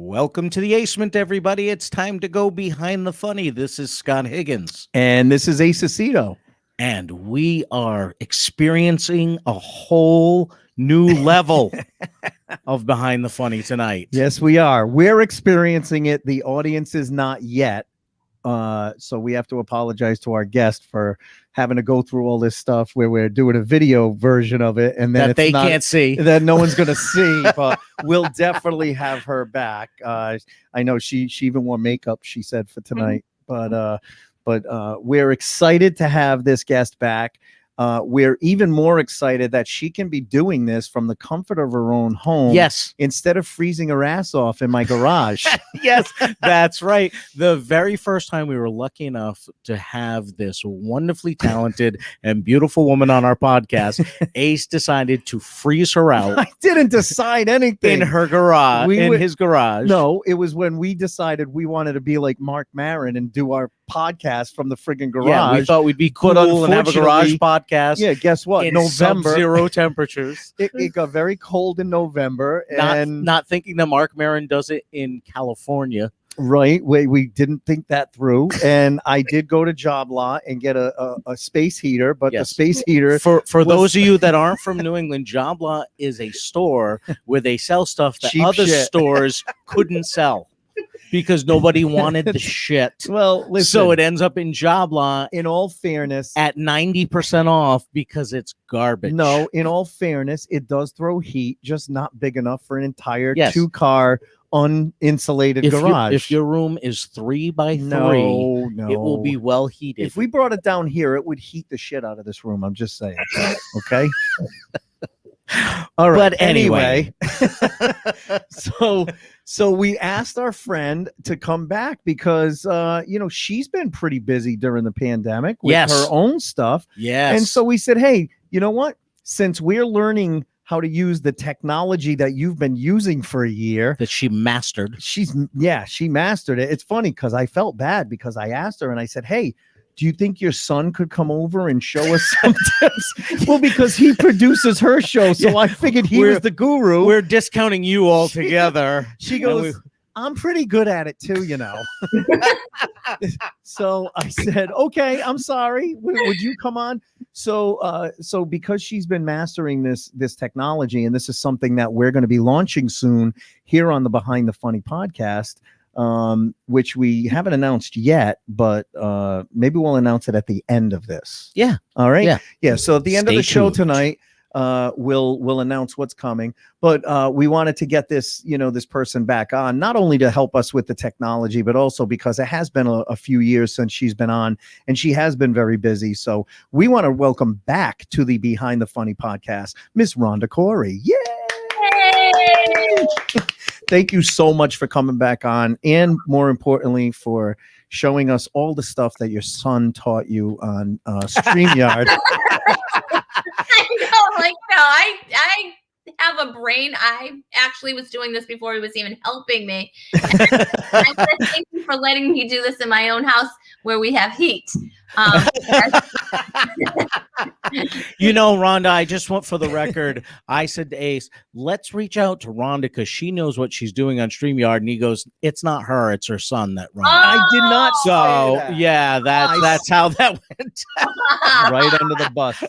Welcome to the Acement, everybody. It's time to go behind the funny. This is Scott Higgins. And this is Ace Aceto. And we are experiencing a whole new level of behind the funny tonight. Yes, we are. We're experiencing it. The audience is not yet. So we have to apologize to our guest for having to go through all this stuff where we're doing a video version of it and then that they can't see, that no one's going to see, but we'll definitely have her back. I know she even wore makeup, she said, for tonight, but we're excited to have this guest back. We're even more excited that she can be doing this from the comfort of her own home. Yes. Instead of freezing her ass off in my garage. Yes, that's right. The very first time we were lucky enough to have this wonderfully talented and beautiful woman on our podcast, Ace decided to freeze her out. I didn't decide anything. In her garage, his garage. No, it was when we decided we wanted to be like Mark Maron and do our podcast from the friggin' garage. Yeah, we thought we'd be cool and have a garage podcast. Yeah, guess what? In November, sub-zero temperatures. It got very cold in November, and not thinking that Mark Maron does it in California. Right, we didn't think that through, and I did go to Job Lot and get a space heater, but the space heater for those of you that aren't from New England, Job Lot is a store where they sell stuff that other stores couldn't sell. Because nobody wanted the shit. Well, listen, so it ends up in Job Lot. In all fairness, at 90% off because it's garbage. No, in all fairness, it does throw heat, just not big enough for an entire 2-car uninsulated garage. If your room is 3 by 3, it will be well heated. If we brought it down here, it would heat the shit out of this room. I'm just saying. Okay. All right. But anyway, so we asked our friend to come back because she's been pretty busy during the pandemic with her own stuff. Yes. And so we said, hey, you know what? Since we're learning how to use the technology that you've been using for a year, that she mastered. She mastered it. It's funny because I felt bad because I asked her and I said, hey, do you think your son could come over and show us some tips? Well, because he produces her show, so I figured he was the guru. We're discounting you altogether. She goes, I'm pretty good at it too, So I said, okay, I'm sorry. Would you come on? So because she's been mastering this technology, and this is something that we're going to be launching soon here on the Behind the Funny podcast, which we haven't announced yet, but maybe we'll announce it at the end of this. Yeah. All right. Yeah. So at the end of the show tonight, we'll announce what's coming. But we wanted to get this person back on, not only to help us with the technology, but also because it has been a few years since she's been on, and she has been very busy. So we want to welcome back to the Behind the Funny podcast, Miss Rhonda Corey. Yay! Thank you so much for coming back on, and more importantly, for showing us all the stuff that your son taught you on StreamYard. I have a brain. I actually was doing this before he was even helping me. I want to thank you for letting me do this in my own house where we have heat. Rhonda, I just want for the record, I said to Ace, let's reach out to Rhonda because she knows what she's doing on StreamYard. And he goes, it's not her, it's her son that runs. I did not say that. Yeah, that's how that went. Right under the bus.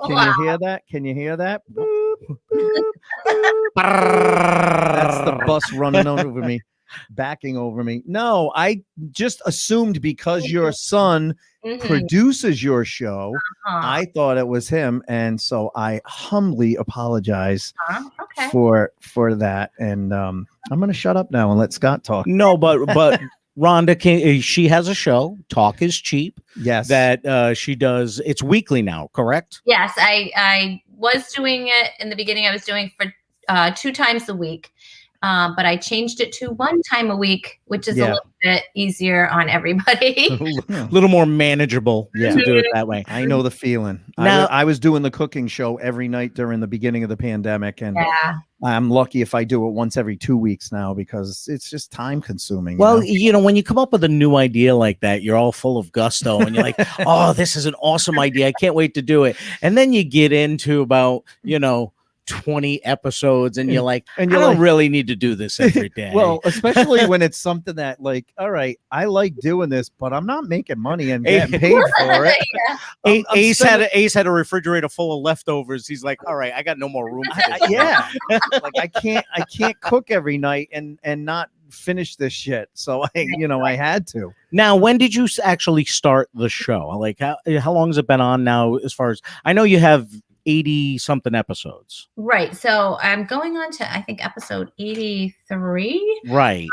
Can you hear that? Can you hear that? That's the bus running over me, backing over me. No, I just assumed because your son produces your show, I thought it was him, and so I humbly apologize for that. And I'm going to shut up now and let Scott talk. No, but Rhonda, she has a show, Talk is Cheap. Yes. That she does. It's weekly now, correct? Yes, I was doing it in the beginning. I was doing for 2 times a week. But I changed it to 1 time a week, which is a little bit easier on everybody. A little more manageable to do it that way. I know the feeling. Now, I was doing the cooking show every night during the beginning of the pandemic, and I'm lucky if I do it once every 2 weeks now because it's just time consuming. Well, when you come up with a new idea like that, you're all full of gusto and you're like, oh, this is an awesome idea. I can't wait to do it. And then you get into about, 20 episodes, and you're like, and I you're don't like, really need to do this every day. well, especially when it's something that, like, all right, I like doing this, but I'm not making money and getting paid for it. Yeah. Ace had a refrigerator full of leftovers. He's like, all right, I got no more room for this. Yeah, like I can't cook every night and not finish this shit. So I had to. Now, when did you actually start the show? Like, how long has it been on now? As far as I know, you have 80 something episodes. Right. So I'm going on to, I think, episode 83. Right.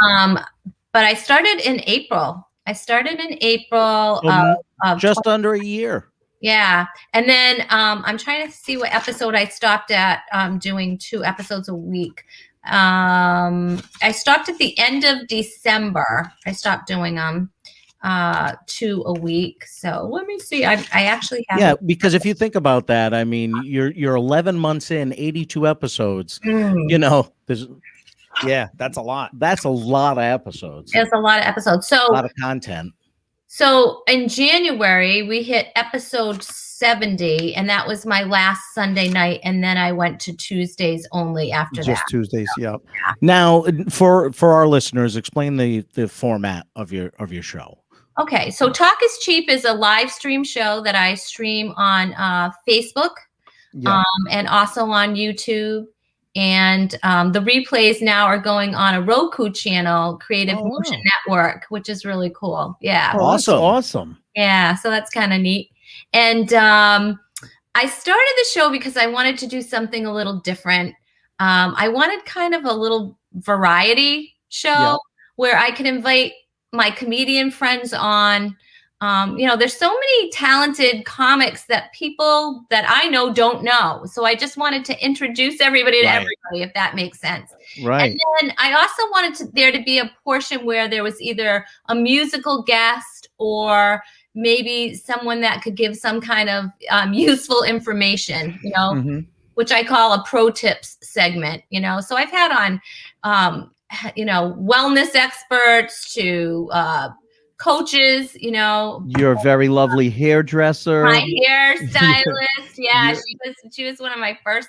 But I started in April. Of just under a year. Yeah. And then I'm trying to see what episode I stopped at, doing 2 episodes a week. I stopped at the end of December. I stopped doing 2 a week. So let me see. I actually have. Yeah, because if you think about that, I mean, you're 11 months in, 82 episodes. There's that's a lot. That's a lot of episodes. It's a lot of episodes. So a lot of content. So in January, we hit episode 70, and that was my last Sunday night. And then I went to Tuesdays only after that. Just Tuesdays, yeah. Now, for our listeners, explain the format of your show. Okay, so Talk is Cheap is a live stream show that I stream on Facebook, and also on YouTube. And the replays now are going on a Roku channel, Creative Motion Network, which is really cool. Yeah. Awesome. Yeah, so that's kind of neat. And I started the show because I wanted to do something a little different. I wanted kind of a little variety show where I could invite my comedian friends on. There's so many talented comics that people that I know don't know. So I just wanted to introduce everybody to everybody, if that makes sense. Right. And then I also wanted there to be a portion where there was either a musical guest or maybe someone that could give some kind of useful information, which I call a pro tips segment, So I've had on, wellness experts to coaches, You're a very lovely hairdresser. My hairstylist. Yeah, she was one of my first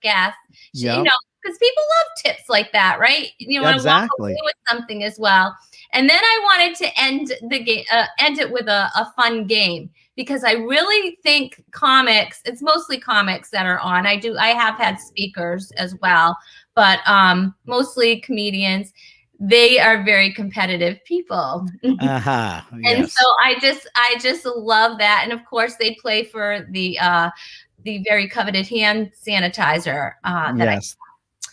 guests. Because people love tips like that, right? You want to walk away with something as well. And then I wanted to end it with a fun game, because I really think comics, it's mostly comics that are on. I have had speakers as well, but mostly comedians. They are very competitive people. Yes. And so I just love that. And of course they play for the very coveted hand sanitizer.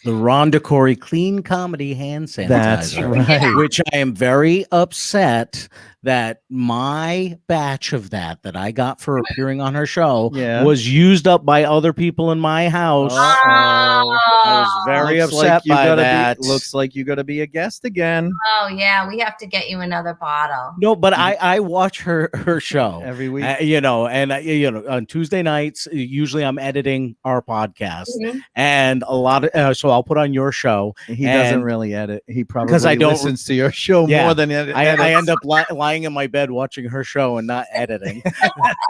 The Rhonda Corey Clean Comedy Hand Sanitizer. That's right. Which I am very upset that my batch of that I got for appearing on her show was used up by other people in my house. I was very upset by that. Looks like you got to be a guest again. Oh yeah, we have to get you another bottle. No, but I watch her show every week. And on Tuesday nights, usually I'm editing our podcast, and a lot of so I'll put on your show. He doesn't really edit. He probably because I don't listens to your show more than edit. I end up lying in my bed watching her show and not editing.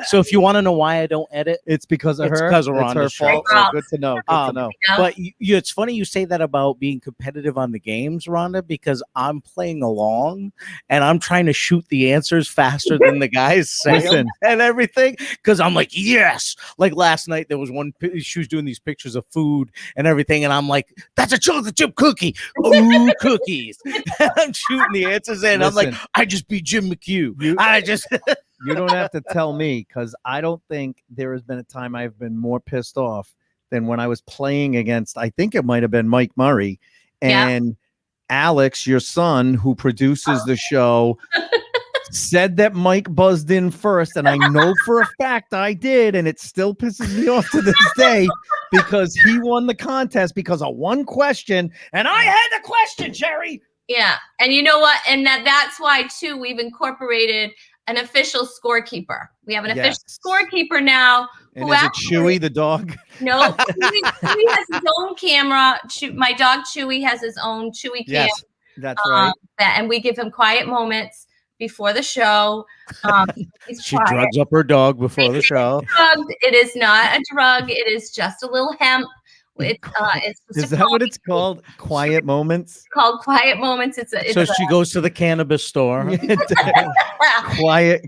So if you want to know why I don't edit, it's because of her. Because of Rhonda's show. So good to know. Good to know. But it's funny you say that about being competitive on the games, Rhonda, because I'm playing along and I'm trying to shoot the answers faster than the guys saying and everything. Because I'm like, yes. Like last night, there was one. She was doing these pictures of food and everything, and I'm like, that's a chocolate chip cookie. Ooh, cookies. I'm shooting the answers in. I'm like, I just beat Jim McHugh. You don't have to tell me, because I don't think there has been a time I've been more pissed off than when I was playing against, I think it might have been Mike Murray and Alex, your son, who produces the show, said that Mike buzzed in first, and I know for a fact I did, and it still pisses me off to this day because he won the contest because of one question, and I had the question, Jerry. Yeah, and you know what? And that's why too we've incorporated an official scorekeeper. We have an official scorekeeper now. And is it Chewy the dog? No, Chewy has his own camera. My dog Chewy has his own Chewy cam. Yes, that's right. And we give him quiet moments before the show. She drugs up her dog before the show. It is not a drug. It is just a little hemp It's is that what it's called? Quiet moments. It's called Quiet Moments. So she goes to the cannabis store.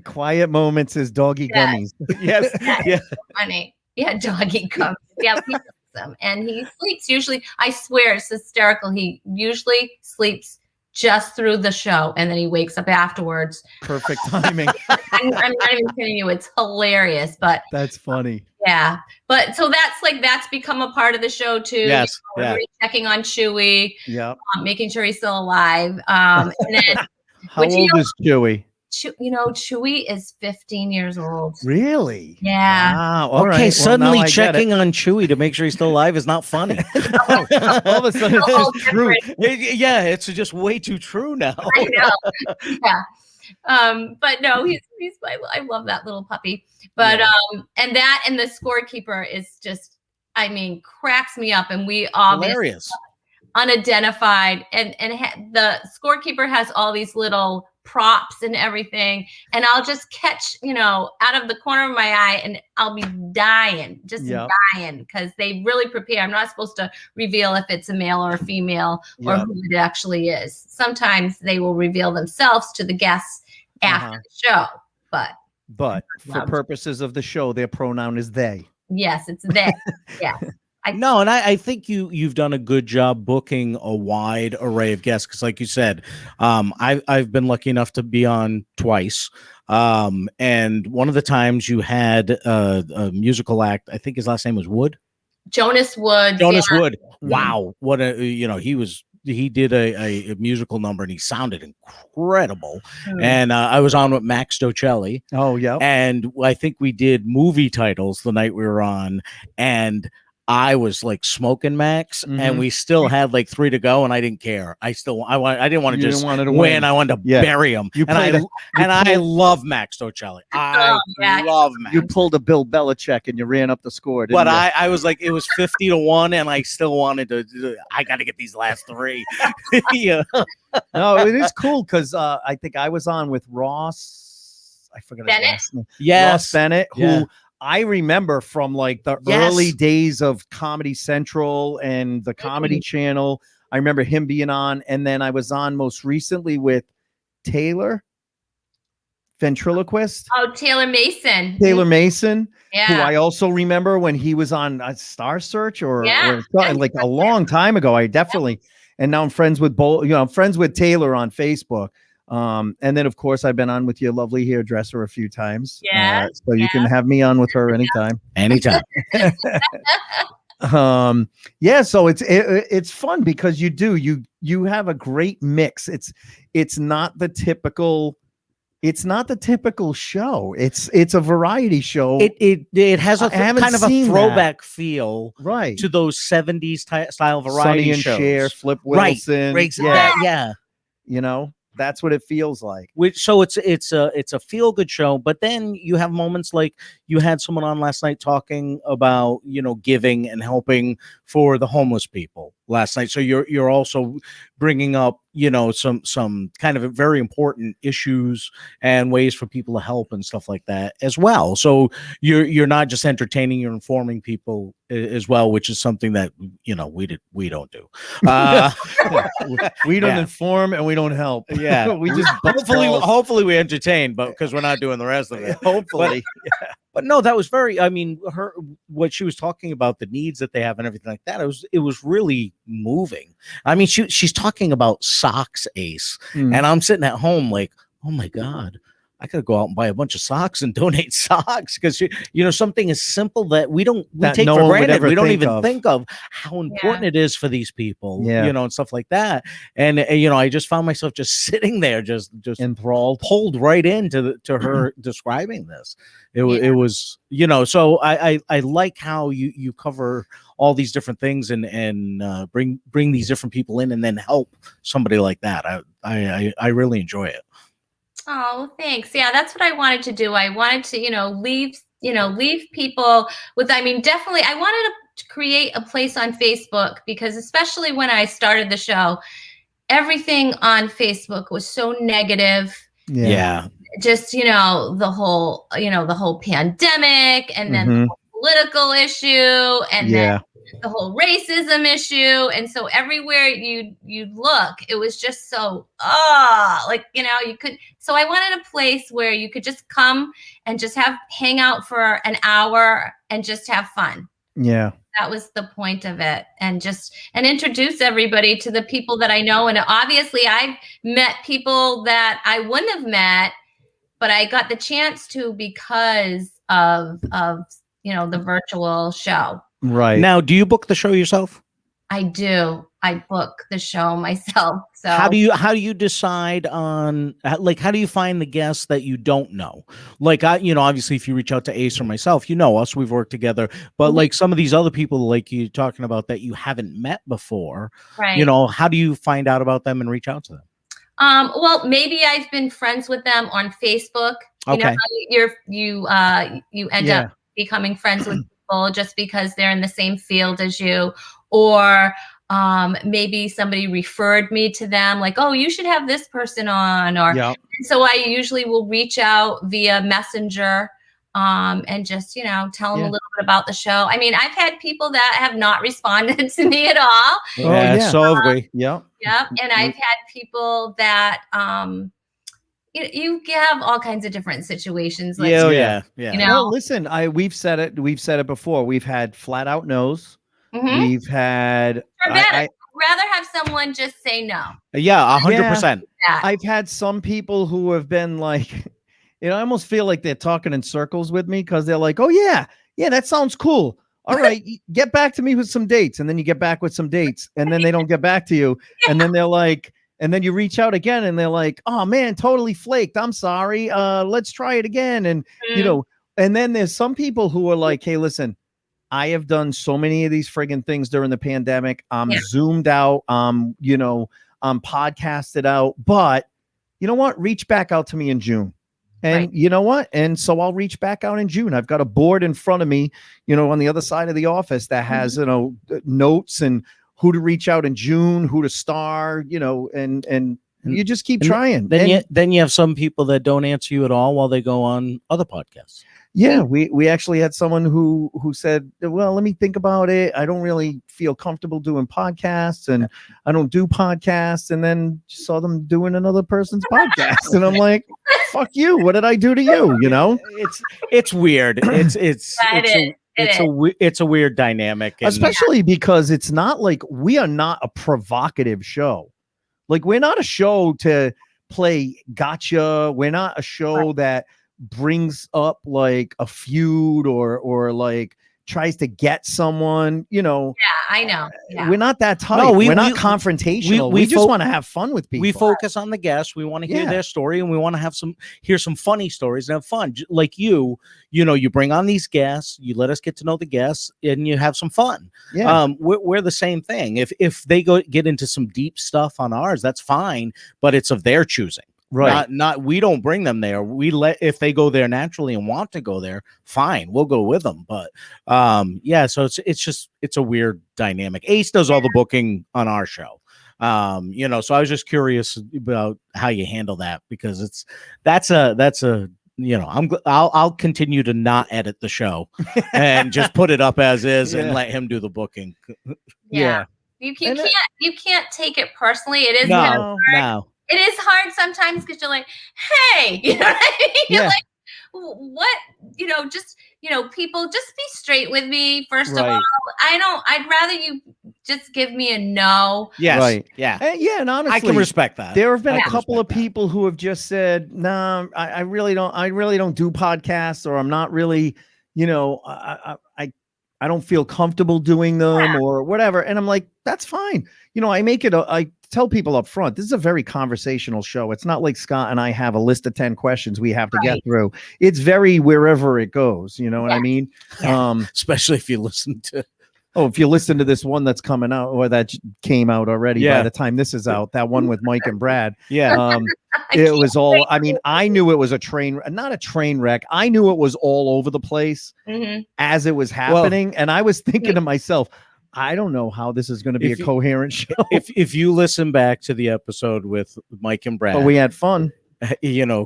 Quiet moments is doggy gummies. Yes. Yeah. Funny. Yeah, doggy gummies. Yeah, we them. And he sleeps usually. I swear it's hysterical. He usually sleeps just through the show, and then he wakes up afterwards. Perfect timing. I'm not even kidding you. It's hilarious, but that's funny. Yeah, but so that's become a part of the show too. Yes, checking on Chewy. Yeah, making sure he's still alive. And then, how old is Chewy? Chewy is 15 years old. Really? Yeah. Wow. Okay. Right. Suddenly checking on Chewy to make sure he's still alive is not funny. All of a sudden, it's just true. Yeah, it's just way too true now. I know. Yeah. But no, he's I love that little puppy. But and the scorekeeper is just, cracks me up. And we obviously hilarious. Unidentified, and the scorekeeper has all these little props and everything, and I'll just catch out of the corner of my eye, and I'll be dying, dying, because they really prepare. I'm not supposed to reveal if it's a male or a female or who it actually is. Sometimes they will reveal themselves to the guests after the show, but for purposes of the show, their pronoun is they. Yes, it's they. Yeah. No, and I think you've done a good job booking a wide array of guests, because like you said, I've been lucky enough to be on twice, and one of the times you had a musical act. I think his last name was Wood. Jonas Wood. Wood. Wow, what he did a musical number, and he sounded incredible. And I was on with Max Docelli. Oh yeah, and I think we did movie titles the night we were on, and I was like smoking Max, and we still had like 3 to go, and I didn't care. I didn't want to just win. I wanted to bury him. I love Max Docelli. I love Max. You pulled a Bill Belichick and you ran up the score. But I was like, it was 50-1, and I still wanted to. I got to get these last 3. Yeah. No, it is cool because I think I was on with Ross. I forgot his last name. Yes, Ross Bennett, who I remember from like the early days of Comedy Central and the Comedy Channel. I remember him being on, and then I was on most recently with Taylor, ventriloquist. Oh, Taylor Mason, who I also remember when he was on Star Search or like a long time ago. I definitely, and now I'm friends with I'm friends with Taylor on Facebook. And then of course I've been on with your lovely hairdresser a few times. So you can have me on with her anytime. So it's fun because you have a great mix. It's not the typical show. It's a variety show. It has a kind of a throwback feel, right, to those 70s style variety Sonny and shows. Cher, Flip Wilson, right. That's what it feels like. So it's a feel good show, but then you have moments like you had someone on last night talking about giving and helping for the homeless people last night. So you're also bringing up some kind of very important issues and ways for people to help and stuff like that as well. So you're not just entertaining, you're informing people as well, which is something that we don't do. We don't inform and we don't help. Yeah, we just hopefully we entertain, but because we're not doing the rest of it. Hopefully. But no, that was very. I mean, what she was talking about, the needs that they have and everything like that. It was really moving. I mean, she's talking about socks, Ace, and I'm sitting at home like, oh my God, I gotta go out and buy a bunch of socks and donate socks, because something as simple that we take for granted. We don't even think of how important it is for these people, and stuff like that. And I just found myself just sitting there, just enthralled, pulled right into her describing this. It was so I like how you cover all these different things and bring these different people in and then help somebody like that. I really enjoy it. Oh, thanks. Yeah, that's what I wanted to do. I wanted to, leave people with, definitely I wanted to create a place on Facebook, because especially when I started the show, everything on Facebook was so negative. Yeah. Just, the whole pandemic, and then the whole political issue, and then the whole racism issue. And so everywhere you'd look, it was just so, like, you could, so I wanted a place where you could just come and just hang out for an hour and just have fun. Yeah. That was the point of it. And introduce everybody to the people that I know. And obviously I've met people that I wouldn't have met, but I got the chance to because of the virtual show. Right. Now, do you book the show yourself? I do. I book the show myself. So how do you decide on, like, how do you find the guests that you don't know? Like, obviously if you reach out to Ace or myself, us, we've worked together, but like some of these other people, like you're talking about that you haven't met before, right. How do you find out about them and reach out to them? Well, maybe I've been friends with them on Facebook. Okay. You end up becoming friends with people just because they're in the same field as you, or maybe somebody referred me to them, like, oh, you should have this person on, or so I usually will reach out via Messenger and just tell them a little bit about the show. I mean, I've had people that have not responded to me at all. So have we. Yep. And I've had people that you have all kinds of different situations. Yeah. Well, listen, we've said it before. We've had flat out no's. We've had I'd rather have someone just say no. Yeah, 100%. I've had some people who have been like, I almost feel like they're talking in circles with me because they're like, oh yeah, that sounds cool. All right, get back to me with some dates. And then you get back with some dates and then they don't get back to you. And then they're like, and then you reach out again and they're like, oh man, totally flaked. I'm sorry. Let's try it again. And, and then there's some people who are like, hey, listen, I have done so many of these friggin' things during the pandemic. I'm zoomed out. I'm podcasted out, but you know what? Reach back out to me in June. And you know what? And so I'll reach back out in June. I've got a board in front of me, on the other side of the office that has, notes and who to reach out in June, who to star, and you just keep trying. Then you have some people that don't answer you at all while they go on other podcasts. Yeah, we actually had someone who said, well, let me think about it. I don't really feel comfortable doing podcasts and I don't do podcasts. And then saw them doing another person's podcast. And I'm like, fuck you. What did I do to you? It's weird. It's a weird dynamic. Especially because it's not like we are not a provocative show. Like we're not a show to play gotcha. We're not a show that brings up like a feud or like tries to get someone, I know. We're not that type. No, we're not confrontational. We just want to have fun with people. We focus on the guests. We want to hear their story and we want to hear some funny stories and have fun. Like you bring on these guests, you let us get to know the guests and you have some fun. Yeah. We're the same thing. If they get into some deep stuff on ours, that's fine, but it's of their choosing. Right. Not we don't bring them there. If they go there naturally and want to go there, fine, we'll go with them. But so it's a weird dynamic. Ace does all the booking on our show. So I was just curious about how you handle that because I'll continue to not edit the show and just put it up as is and let him do the booking. Yeah. You can't take it personally. It is no. It is hard sometimes because you're like, hey, you know what I mean? You're like, what? People just be straight with me. First of all, I'd rather you just give me a no. Yes. Right. Yeah. And honestly, I can respect that. There have been a couple of people who have just said, nah, I really don't do podcasts, or I'm not really, I don't feel comfortable doing them or whatever. And I'm like, that's fine. I tell people up front, this is a very conversational show. It's not like Scott and I have a list of 10 questions we have to get through. It's very wherever it goes. You know what I mean? Yeah. Especially if you listen to. If you listen to this one that's coming out or that came out already by the time this is out, that one with Mike and Brad. Yeah. It was all, I knew it was not a train wreck. I knew it was all over the place as it was happening. And I was thinking to myself, I don't know how this is going to be a coherent show. If you listen back to the episode with Mike and Brad, but we had fun,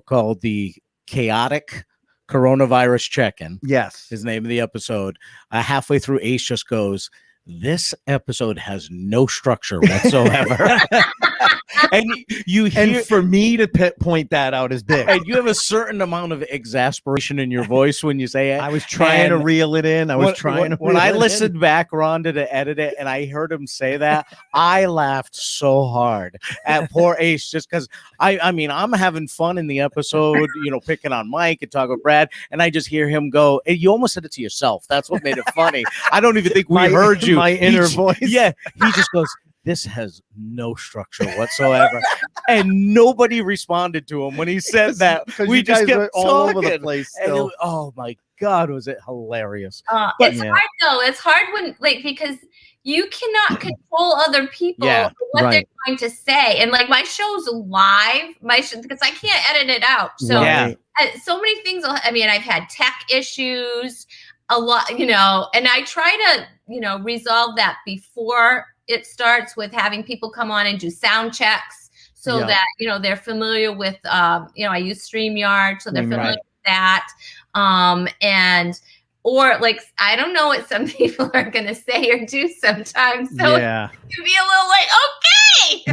called the Chaotic Coronavirus Check-In. Yes. His name of the episode. Halfway through, Ace just goes, this episode has no structure whatsoever. And you hear, and for me to point that out is big. And you have a certain amount of exasperation in your voice when you say it. I was trying to reel it in. When I listened back, Rhonda, to edit it, and I heard him say that, I laughed so hard at poor Ace, just because I mean, I'm having fun in the episode, picking on Mike and talking with Brad, and I just hear him go, and you almost said it to yourself. That's what made it funny. I don't even think we heard you. My inner voice. Yeah, he just goes, this has no structure whatsoever. And nobody responded to him when he said that. We just kept all over the place. Oh my God, was it hilarious. It's hard though. It's hard when because you cannot control other people what they're trying to say. And my show's live, because I can't edit it out. So so many things. I mean, I've had tech issues a lot, and I try to, resolve that before it starts with having people come on and do sound checks so that, they're familiar with, I use StreamYard, so they're familiar with that. Or I don't know what some people are going to say or do sometimes. So it can be a little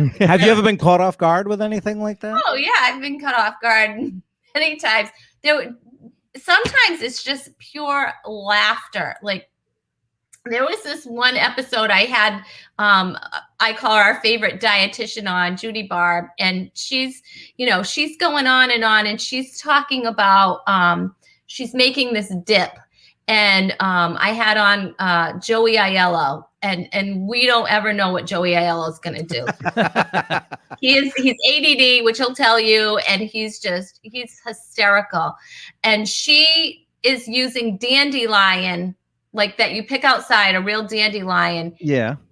okay. Have you ever been caught off guard with anything like that? Oh yeah. I've been caught off guard many times. Sometimes it's just pure laughter. There was this one episode I had, I call her our favorite dietitian on, Judy Barb, and she's going on, and she's talking about, she's making this dip, and I had on Joey Aiello, and we don't ever know what Joey Aiello is going to do. He's ADD, which he'll tell you, and he's hysterical, and she is using dandelion. That you pick outside, a real dandelion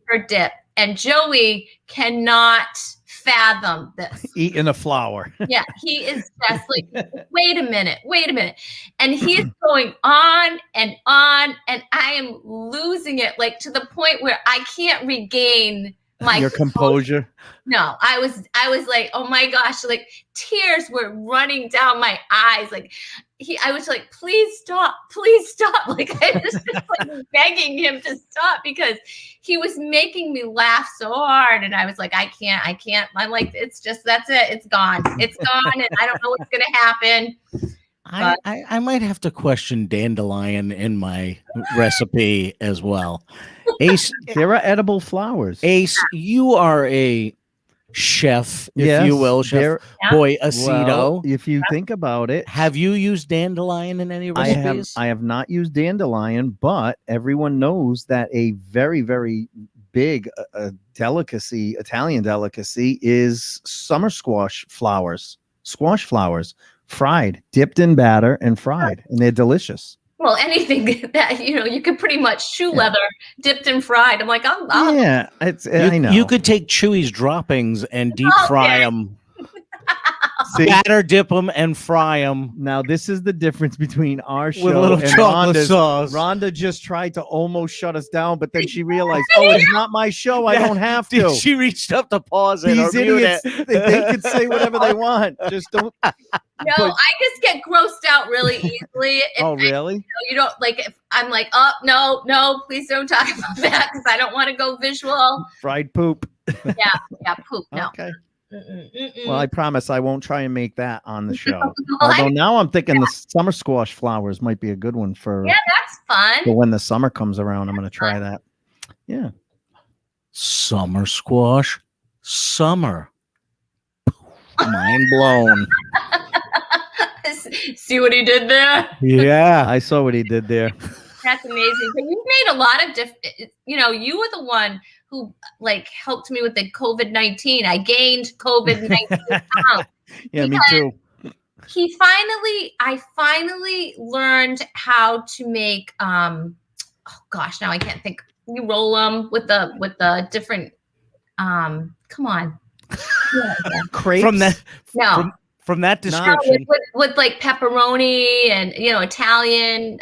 for dip. And Joey cannot fathom this. Eating a flower. Yeah, he is just wait a minute. And he's going on, and I am losing it, to the point where I can't regain your composure. No, I was like, oh my gosh, tears were running down my eyes. I was like, please stop. I was just begging him to stop, because he was making me laugh so hard. And I was like, I can't. I'm like, it's just, that's it. It's gone. And I don't know what's going to happen. I might have to question dandelion in my recipe as well. Ace, there are edible flowers. Ace, you are a chef, if you will, Chef Boy Aceto. Well, if you think about it, have you used dandelion in any recipes? I have not used dandelion, but everyone knows that a very, very big delicacy, Italian delicacy, is summer squash flowers, fried, dipped in batter and fried, and they're delicious. Well, anything that you could pretty much shoe leather dipped and fried. I'm like, yeah, I know. You could take Chewy's droppings and deep fry them. Batter, dip them, and fry them. Now, this is the difference between our show with a little and chocolate sauce. Rhonda just tried to almost shut us down, but then she realized, it's not my show. I don't have to. She reached up to pause it. These idiots, they could say whatever they want. Just don't. No, I just get grossed out really easily. Really? You don't if I'm like, oh no, please don't talk about that, because I don't want to go visual. Fried poop. Yeah, poop. No. Okay. Well, I promise I won't try and make that on the show. Although now I'm thinking the summer squash flowers might be a good one for. Yeah, that's fun. For when the summer comes around, I'm going to try that. Yeah. Summer squash. Summer. Mind blown. See what he did there? Yeah, I saw what he did there. That's amazing. But you've made a lot of different, you were the one who helped me with the COVID-19. I gained COVID-19 pounds. Yeah, me too. I finally learned how to make, oh gosh, now I can't think. You roll them with the different, come on. Crepes? From that description, with pepperoni and Italian,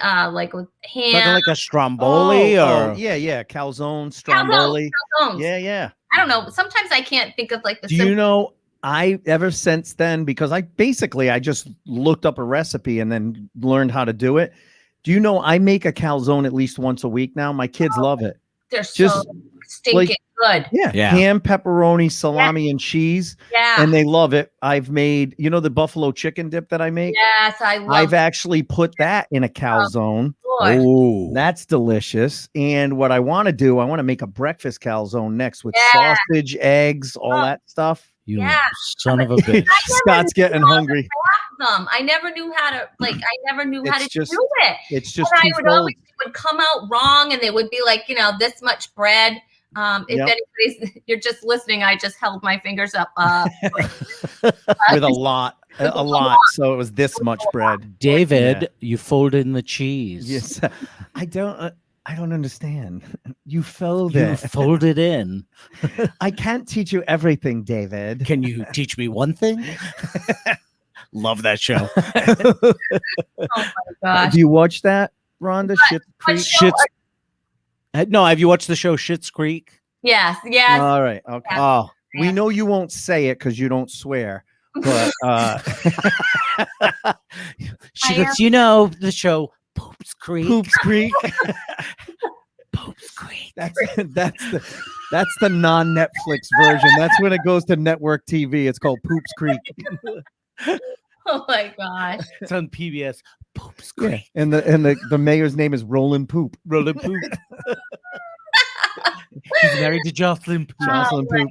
with ham, like a stromboli or calzone, stromboli. Calzones. Yeah. I don't know. Sometimes I can't think of the. Do you know? I ever since then, because I just looked up a recipe and then learned how to do it. Do you know I make a calzone at least once a week now? My kids love it. they're so stinking good. Yeah. Ham, pepperoni, salami, and cheese. Yeah. And they love it. I've made, you know, the buffalo chicken dip that I make? Yes, I love I've actually put that in a calzone. Oh, that's delicious. And what I want to do, I want to make a breakfast calzone next with sausage, eggs, all that stuff. You son of a bitch. Scott's getting hungry. I never knew how to do it. It's just it would come out wrong, and they would be like, you know, this much bread. If anybody's you're just listening, I just held my fingers up with a lot. So it was this much bread. David, you folded in the cheese. Yes. I don't understand. You folded it. You folded in. I can't teach you everything, David. Can you teach me one thing? Love that show. Oh my gosh. Do you watch that, Rhonda? No, have you watched the show Schitt's Creek? Yes. All right. Okay. Oh, we know you won't say it because you don't swear. But she goes, you know, the show Poops Creek. Poops Creek. Poops Creek. That's the non-Netflix version. That's when it goes to network TV. It's called Poops Creek. Oh my gosh. It's on PBS. Poops Creek. Yeah. And the mayor's name is Roland Poop. Roland Poop. He's married to Jocelyn Poop. Oh my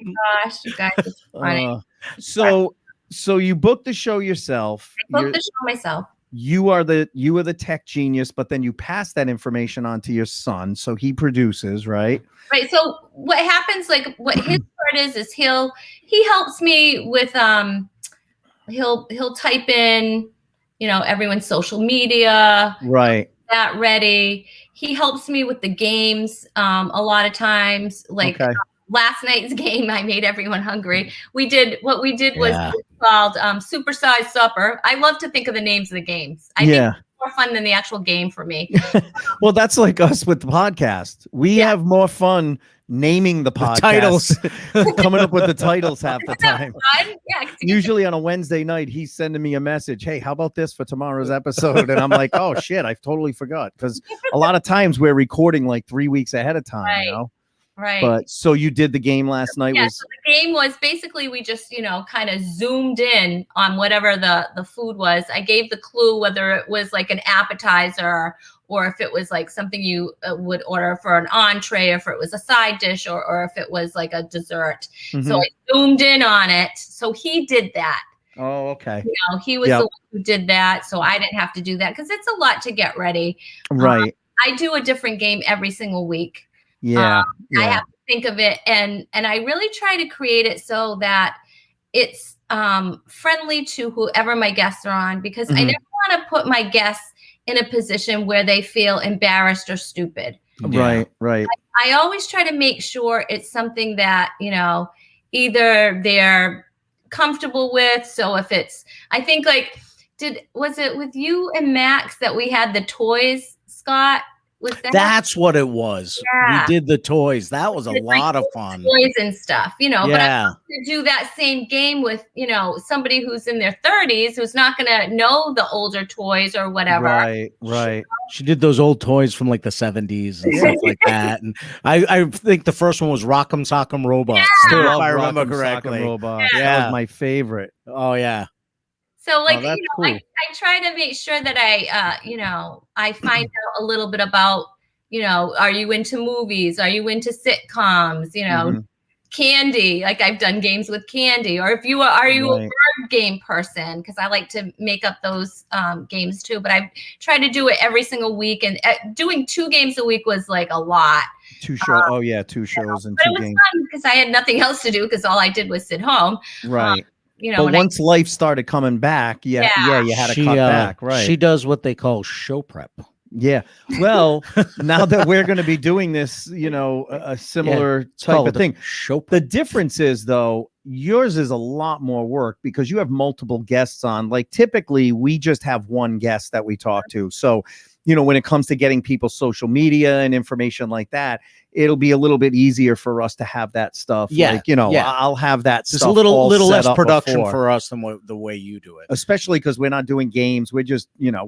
gosh, you guys, it's funny. So you booked the show yourself. I booked the show myself. You are the tech genius, but then you pass that information on to your son, so he produces, right? Right. So what happens, like what his part is he helps me with he'll type in, you know, everyone's social media, right? That ready. He helps me with the games a lot of times, like. Okay. Last night's game, I made everyone hungry. Was called Supersized Supper. I love to think of the names of the games. I think it's more fun than the actual game for me. Well, that's like us with the podcast. We have more fun naming the podcast. Titles. Coming up with the titles half the time. Yeah, usually on a Wednesday night, he's sending me a message. Hey, how about this for tomorrow's episode? And I'm like, oh shit, I totally forgot. Because a lot of times we're recording like 3 weeks ahead of time, you know? Right. But so you did the game last night. Yeah, so the game was basically we just, you know, kind of zoomed in on whatever the food was. I gave the clue whether it was like an appetizer or if it was like something you would order for an entree, or if it was a side dish, or if it was like a dessert. Mm-hmm. So I zoomed in on it. So he did that. Oh, okay. You know, he was the one who did that. So I didn't have to do that because it's a lot to get ready. Right. I do a different game every single week. I have to think of it, and I really try to create it so that it's friendly to whoever my guests are on, because I never want to put my guests in a position where they feel embarrassed or stupid. Right. I always try to make sure it's something that, you know, either they're comfortable with. So if it's, I think like, was it with you and Max that we had the toys, Scott? That's what it was. Yeah. We did the toys. That was a lot of fun. Toys and stuff, you know. But I want to do that same game with, you know, somebody who's in their 30s who's not going to know the older toys or whatever. Right. She did those old toys from like the 70s and stuff like that. And I think the first one was Rock'em Sock'em Robots. Yeah. If I remember correctly. That was my favorite. Oh yeah. So like, you know, cool. I try to make sure that I, you know, I find out a little bit about, you know, are you into movies? Are you into sitcoms? You know, Candy, like I've done games with Candy. Or if you are you a word game person? Because I like to make up those games too. But I try to do it every single week. And doing 2 games a week was like a lot. 2 shows. 2 shows and 2 games. But it was fun because I had nothing else to do because all I did was sit home. Right. You know, but once life started coming back, you had to cut back, right? She does what they call show prep. Yeah. Well, now that we're going to be doing this, you know, a similar type of thing. Show prep. The difference is, though, yours is a lot more work because you have multiple guests on. Like typically, we just have one guest that we talk to. So, you know, when it comes to getting people's social media and information like that, it'll be a little bit easier for us to have that stuff. Yeah. Like, you know, I'll have that Just stuff. a little less production before. for us than the way you do it. Especially because we're not doing games. We're just, you know,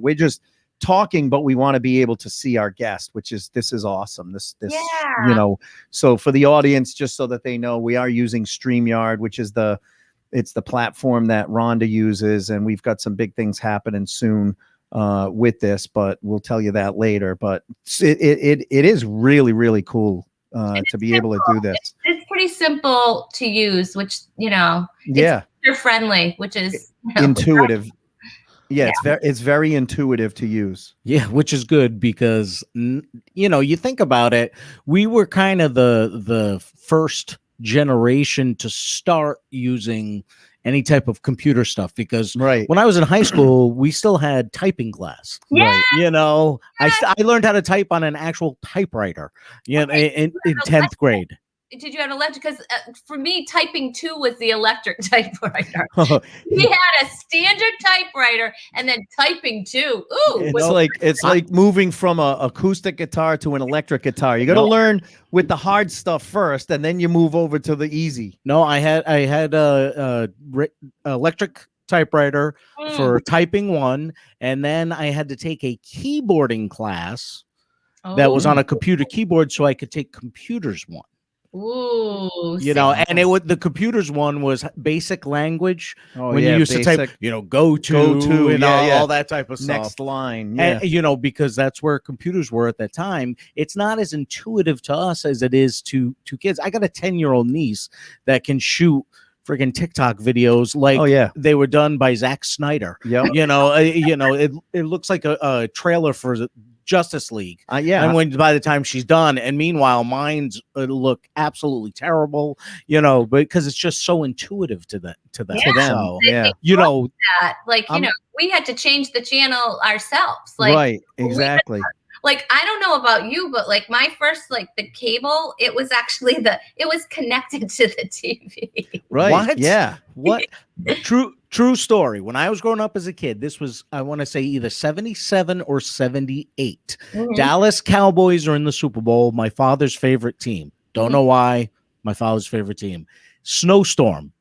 talking, but we want to be able to see our guest, this is awesome. This Yeah. you know, so for the audience, just so that they know, we are using StreamYard, which is it's the platform that Rhonda uses, and we've got some big things happening soon with this, but we'll tell you that later. But it is really, really cool to be able to do this. It's pretty simple to use, which, it's user friendly, which is intuitive. Yeah, it's very intuitive to use. Yeah, which is good because you think about it, we were kind of the first generation to start using any type of computer stuff, because when I was in high school, we still had typing class. Yeah. I learned how to type on an actual typewriter in 10th grade. Did you have an electric? Because for me, typing 2 was the electric typewriter. We had a standard typewriter and then typing 2. Ooh, it's like moving from a acoustic guitar to an electric guitar. You got to learn with the hard stuff first, and then you move over to the easy. No, I had a electric typewriter for typing 1, and then I had to take a keyboarding class that was on a computer keyboard, so I could take computers 1. Ooh, and the computers 1 was basic language. When you used to type, go to and all that type of stuff. Next line, and, because that's where computers were at that time. It's not as intuitive to us as it is to kids. I got a 10-year-old niece that can shoot friggin' TikTok videos like they were done by Zack Snyder. Yep. It looks like a trailer for Justice League. And by the time she's done, and meanwhile mine's look absolutely terrible, but because it's just so intuitive to them. So, we had to change the channel ourselves. Exactly. I don't know about you, but my first, the cable, it was actually it was connected to the TV. Right. What? Yeah. What? True story. When I was growing up as a kid, this was, I want to say, either 77 or 78. Dallas Cowboys are in the Super Bowl. My father's favorite team. Don't know why. My father's favorite team. Snowstorm.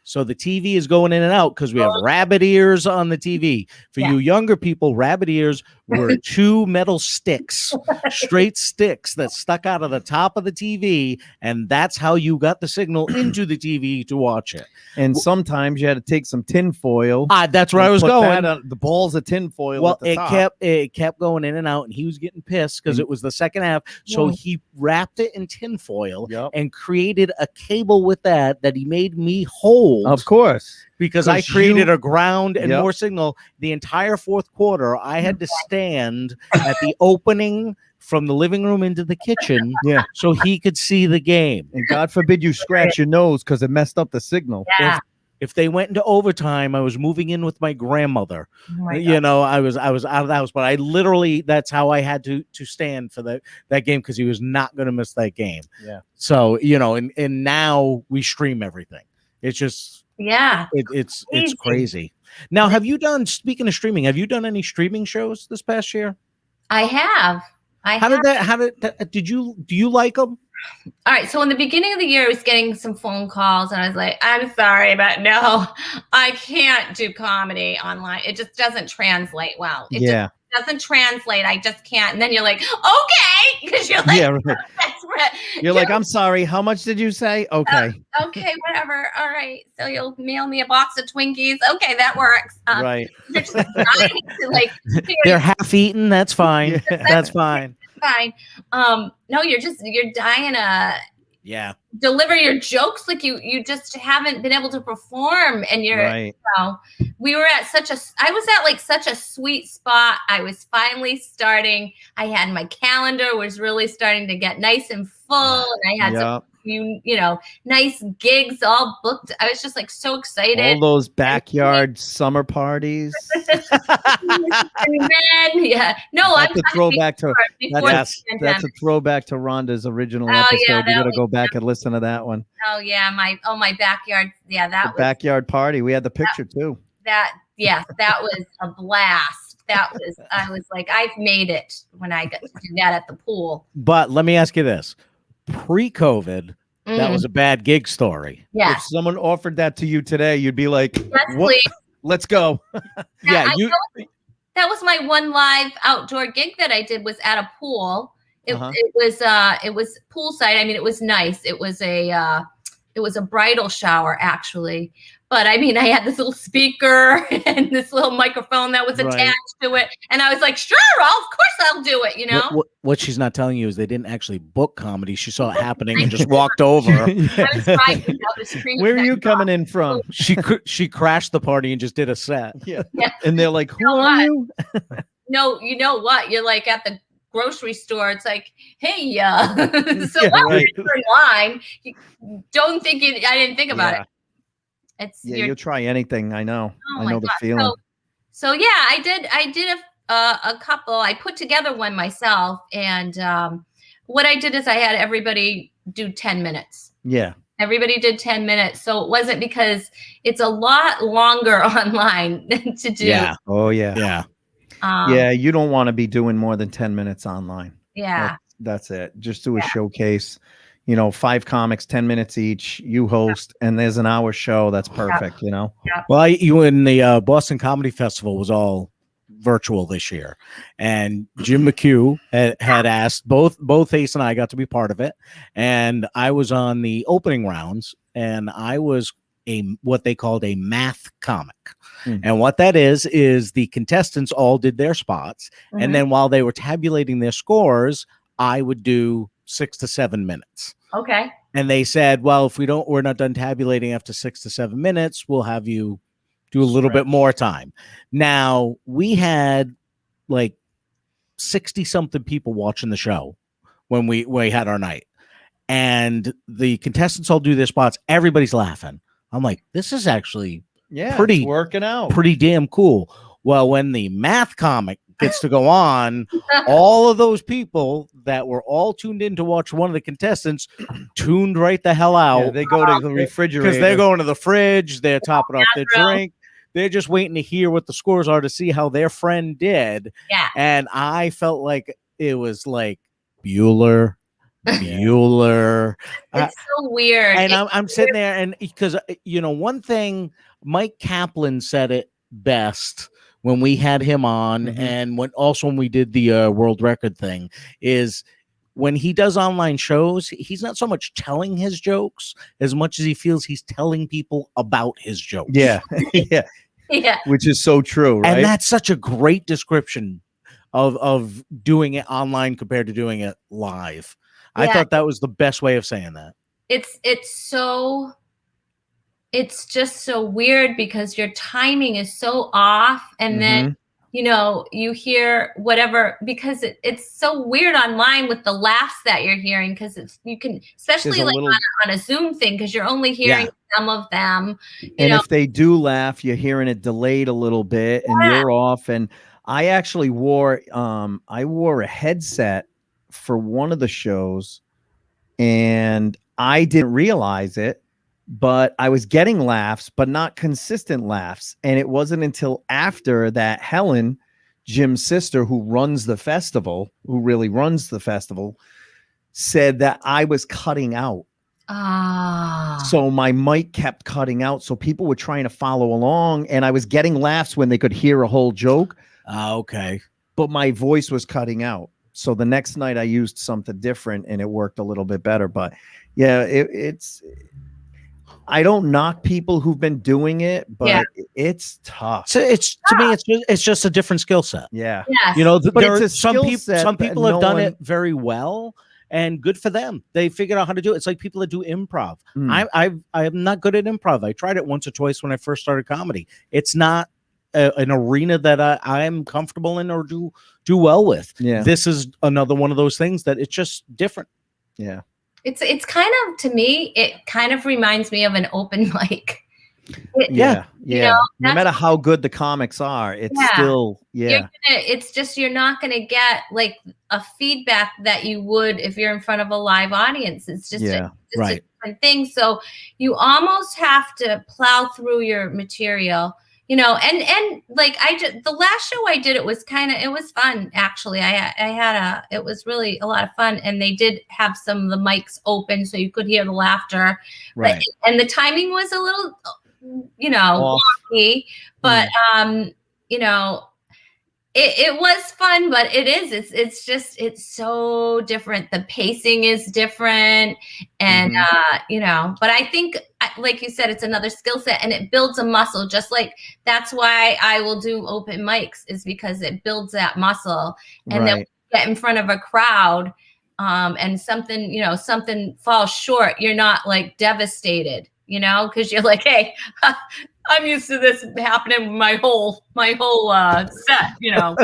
So the TV is going in and out because we have rabbit ears on the TV. For you younger people, rabbit ears were 2 metal sticks, straight sticks that stuck out of the top of the TV, and that's how you got the signal into the TV to watch it. And sometimes you had to take some tin foil. That's where I was going. The balls of tin foil. Well, it kept going in and out, and he was getting pissed because it was the second half. So he wrapped it in tin foil and created a cable with that he made me hold. Of course. Because I created a ground and more signal. The entire fourth quarter, I had to stand at the opening from the living room into the kitchen so he could see the game. And God forbid you scratch your nose because it messed up the signal. Yeah. If they went into overtime, I was moving in with my grandmother. I was out of the house, but I literally, that's how I had to stand for that game, because he was not going to miss that game. Yeah. So, and now we stream everything. It's just it's crazy. Now, speaking of streaming, have you done any streaming shows this past year? I have. Do you like them? All right. So in the beginning of the year, I was getting some phone calls, and I was like, I'm sorry, but no, I can't do comedy online. It just doesn't translate well. It just doesn't translate. I just can't. And then you're like, okay, because you're like, that's right. You're like, I'm sorry. How much did you say? Okay. Okay, whatever. All right. So you'll mail me a box of Twinkies. Okay, that works. Right. They're just trying to they're half eaten. That's fine. That's fine. Fine. No, you're dying to deliver your jokes. You just haven't been able to perform, and we were at I was at such a sweet spot. I was finally starting. I had my calendar was really starting to get nice and full, and I had some nice gigs all booked. I was just so excited. All those backyard summer parties. That's a throwback to Rhonda's original episode. You got to go back and listen to that one. Oh yeah, my backyard. Yeah, that was backyard party. We had the picture too. That was a blast. I was like, I've made it when I got to do that at the pool. But let me ask you this. Pre-COVID, that was a bad gig story. Yeah. If someone offered that to you today, you'd be like, "What? Let's go." that was my one live outdoor gig that I did, was at a pool. It was poolside. I mean, it was nice. It was a bridal shower, actually. But I mean, I had this little speaker and this little microphone that was attached to it. And I was like, sure, of course I'll do it, you know? What she's not telling you is they didn't actually book comedy. She saw it happening and just walked over. I was driving down the street. Where are you coming in from? She crashed the party and just did a set. Yeah. And they're like, who are you? No, you know what? You're like at the grocery store. It's like, hey, so while you're in line, you don't think I didn't think about it. You'll try anything. I know. Oh I know the feeling. So yeah, I did a couple. I put together one myself, and what I did is I had everybody do 10 minutes. Yeah. Everybody did 10 minutes. So it wasn't, because it's a lot longer online to do. Yeah. Oh yeah. Yeah. Yeah. You don't want to be doing more than 10 minutes online. Yeah. That's it. Just do a showcase. 5 comics, 10 minutes each, you host, and there's an hour show. That's perfect, Yeah. Well, you in the Boston Comedy Festival was all virtual this year, and Jim McHugh had asked both Ace and I got to be part of it, and I was on the opening rounds, and I was what they called a math comic. And what that is the contestants all did their spots, and then while they were tabulating their scores, I would do 6 to 7 minutes. Okay. And they said, well, if we're not done tabulating after 6 to 7 minutes, we'll have you do a little bit more time. Now, we had like 60 something people watching the show when we had our night, and the contestants all do their spots. Everybody's laughing. I'm like, this is actually it's working out. Pretty damn cool. Well, when the math comic gets to go on, all of those people that were all tuned in to watch one of the contestants tuned right the hell out. Yeah, they go to the refrigerator because they're going to the fridge. They're topping off their drink. They're just waiting to hear what the scores are to see how their friend did. Yeah. And I felt like it was like Bueller. It's so weird. And I'm sitting there, and because one thing, Mike Kaplan said it best when we had him on, and when we did the world record thing, is when he does online shows, he's not so much telling his jokes as much as he feels he's telling people about his jokes. Yeah. Yeah. Which is so true, right? And that's such a great description of doing it online compared to doing it live. I thought that was the best way of saying that. It's just so weird because your timing is so off, and then you hear whatever, because it's so weird online with the laughs that you're hearing, because you can, especially like on a Zoom thing, because you're only hearing some of them. If they do laugh, you're hearing it delayed a little bit, and you're off. And I actually wore a headset for one of the shows, and I didn't realize it, but I was getting laughs, but not consistent laughs. And it wasn't until after that Helen, Jim's sister, who really runs the festival, said that I was cutting out. So my mic kept cutting out. So people were trying to follow along, and I was getting laughs when they could hear a whole joke. Okay. But my voice was cutting out. So the next night I used something different, and it worked a little bit better. But yeah, it's I don't knock people who've been doing it, but it's tough. So to me, it's just a different skill set. Yeah. Yes. But it's a some people have done it very well, and good for them. They figured out how to do it. It's like people that do improv. I'm not good at improv. I tried it once or twice when I first started comedy. It's not an arena that I'm comfortable in or do well with. Yeah. This is another one of those things that it's just different. Yeah. It's kind of, to me, it kind of reminds me of an open mic. No matter how good the comics are, it's still it's just, you're not going to get like a feedback that you would if you're in front of a live audience. It's just a different thing. So you almost have to plow through your material. And like the last show I did, it was fun, actually. It was really a lot of fun, and they did have some of the mics open so you could hear the laughter. Right. And the timing was a little, wonky, but It was fun, but it's so different. The pacing is different. And, but I think, like you said, it's another skill set and it builds a muscle. Just like that's why I will do open mics, is because it builds that muscle. And then when you get in front of a crowd, and something falls short, you're not like devastated, because you're like, hey, I'm used to this happening my whole set,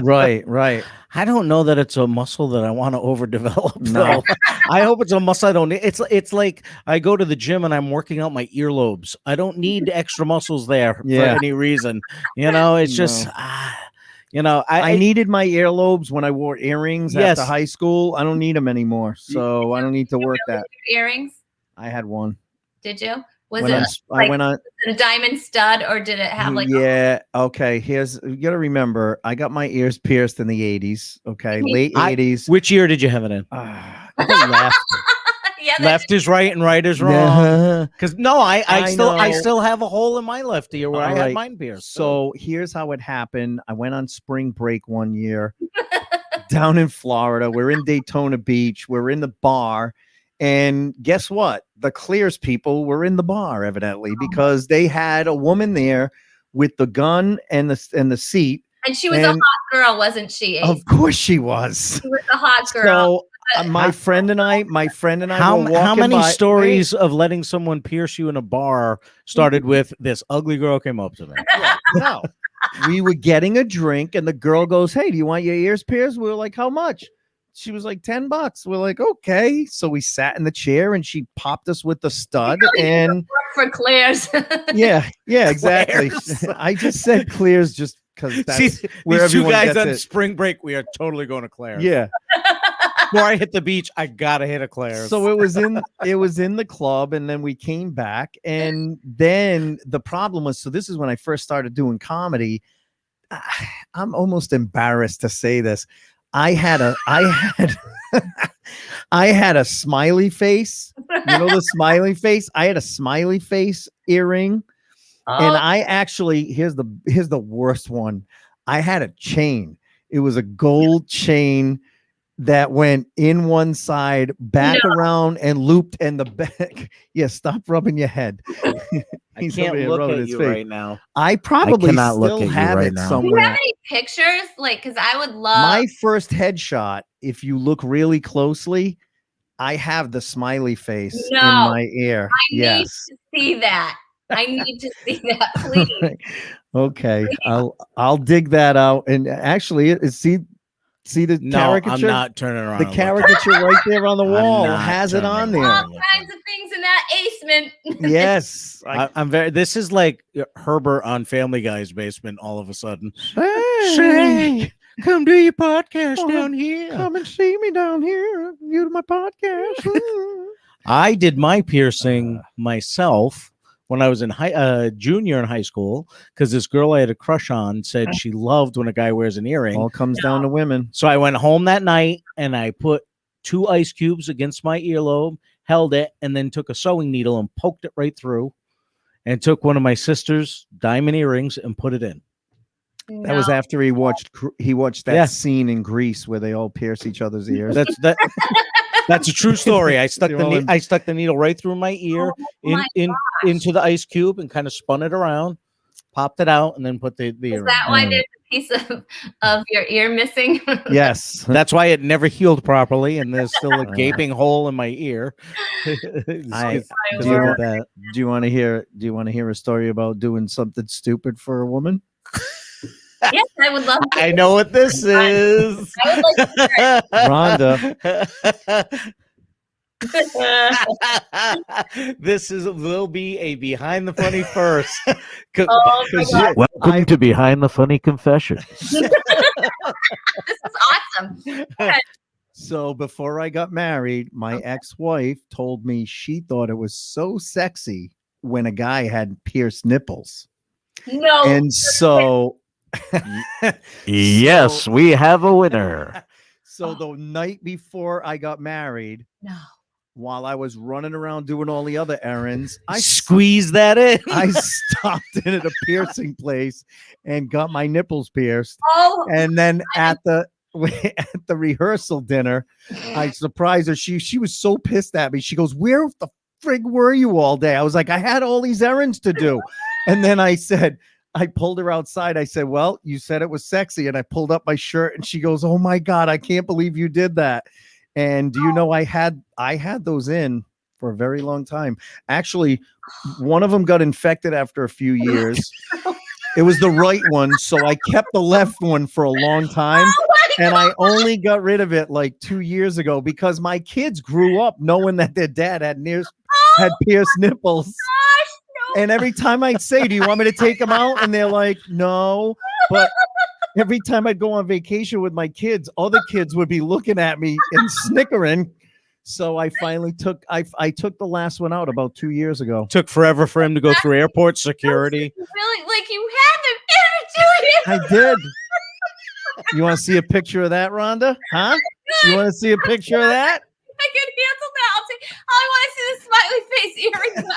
Right. I don't know that it's a muscle that I want to overdevelop. No. I hope it's a muscle I don't need. It's like I go to the gym and I'm working out my earlobes. I don't need extra muscles there for any reason. It's just I needed my earlobes when I wore earrings after high school. I don't need them anymore. So I don't need to work that. Earrings? I had one. Did you? I went on a diamond stud, or did it have like okay, you gotta remember, I got my ears pierced in the 80s. Okay, late 80s. Which year did you have it in? I think left. Left is right and right is wrong. Because I still have a hole in my left ear where I had mine pierced. So here's how it happened. I went on spring break one year down in Florida. We're in Daytona Beach. We're in the bar. And guess what? The Clears people were in the bar, evidently, because they had a woman there with the gun and the seat. And she was a hot girl, wasn't she, Ace? Of course she was. She was a hot girl. So my friend and I how many stories of letting someone pierce you in a bar started with this ugly girl came up to me? No. We were getting a drink and the girl goes, "Hey, do you want your ears pierced?" We were like, "How much?" She was like, $10. We're like, okay. So we sat in the chair and she popped us with the stud and for Claire's. yeah, exactly. I just said Claire's just because that's where these two everyone guys gets on it. spring break. We are totally going to Claire's. Yeah. Before I hit the beach, I gotta hit a Claire's. So it was in the club, and then we came back, and then the problem was, so this is when I first started doing comedy. I'm almost embarrassed to say this. I had a smiley face. You know the smiley face? I had a smiley face earring. And I actually, here's the worst one. I had a chain. It was a gold chain that went in one side, back around, and looped in the back. Yeah, stop rubbing your head. I can't look at you right now. I probably still have it somewhere. Do you have any pictures? Like, because I would love my first headshot. If you look really closely, I have the smiley face in my ear. I need to see that. I need to see that, please. Okay, please. I'll dig that out. And actually, see the caricature? I'm not turning around. The caricature right there on the wall has it on there. All kinds of things in that basement. Yes. I'm very. This is like Herbert on Family Guy's basement. All of a sudden, hey, come do your podcast down here. Come and see me down here. You do my podcast. I did my piercing myself when I was in junior in high school, because this girl I had a crush on said she loved when a guy wears an earring. All comes down to women. So I went home that night and I put 2 ice cubes against my earlobe, held it, and then took a sewing needle and poked it right through, and took one of my sister's diamond earrings and put it in. That was after he watched that scene in Greece where they all pierce each other's ears. That's a true story. I stuck the needle right through my ear into the ice cube and kind of spun it around, popped it out, and then put the ear. Is that why there's a piece of your ear missing? Yes, that's why it never healed properly, and there's still a gaping hole in my ear. Do you want to hear a story about doing something stupid for a woman? Yes, I would love to. I know what this is. I would like to hear it. This will be a behind the funny first. Welcome to Behind the Funny Confession. This is awesome. So before I got married, my ex-wife told me she thought it was so sexy when a guy had pierced nipples. No. And so yes, we have a winner. So the night before I got married, while I was running around doing all the other errands, I squeezed that in. I stopped in at a piercing place and got my nipples pierced. Oh, and then at the rehearsal dinner, I surprised her. She was so pissed at me. She goes, "Where the frig were you all day?" I was like, "I had all these errands to do." And then I pulled her outside. I said, "Well, you said it was sexy." And I pulled up my shirt and she goes, "Oh my God, I can't believe you did that." And do you know, I had those in for a very long time. Actually, one of them got infected after a few years. It was the right one, so I kept the left one for a long time. And I only got rid of it like 2 years ago because my kids grew up knowing that their dad had pierced nipples. Gosh, no. And every time I'd say, "Do you want me to take them out?" And they're like, "No." But every time I'd go on vacation with my kids, other kids would be looking at me and snickering. So I finally took the last one out about 2 years ago. Took forever for him to go through airport security. Really? Like you had them I did. You want to see a picture of that, Rhonda? Huh? You want to see a picture of that? I can handle that. I want to see the smiley face earrings. I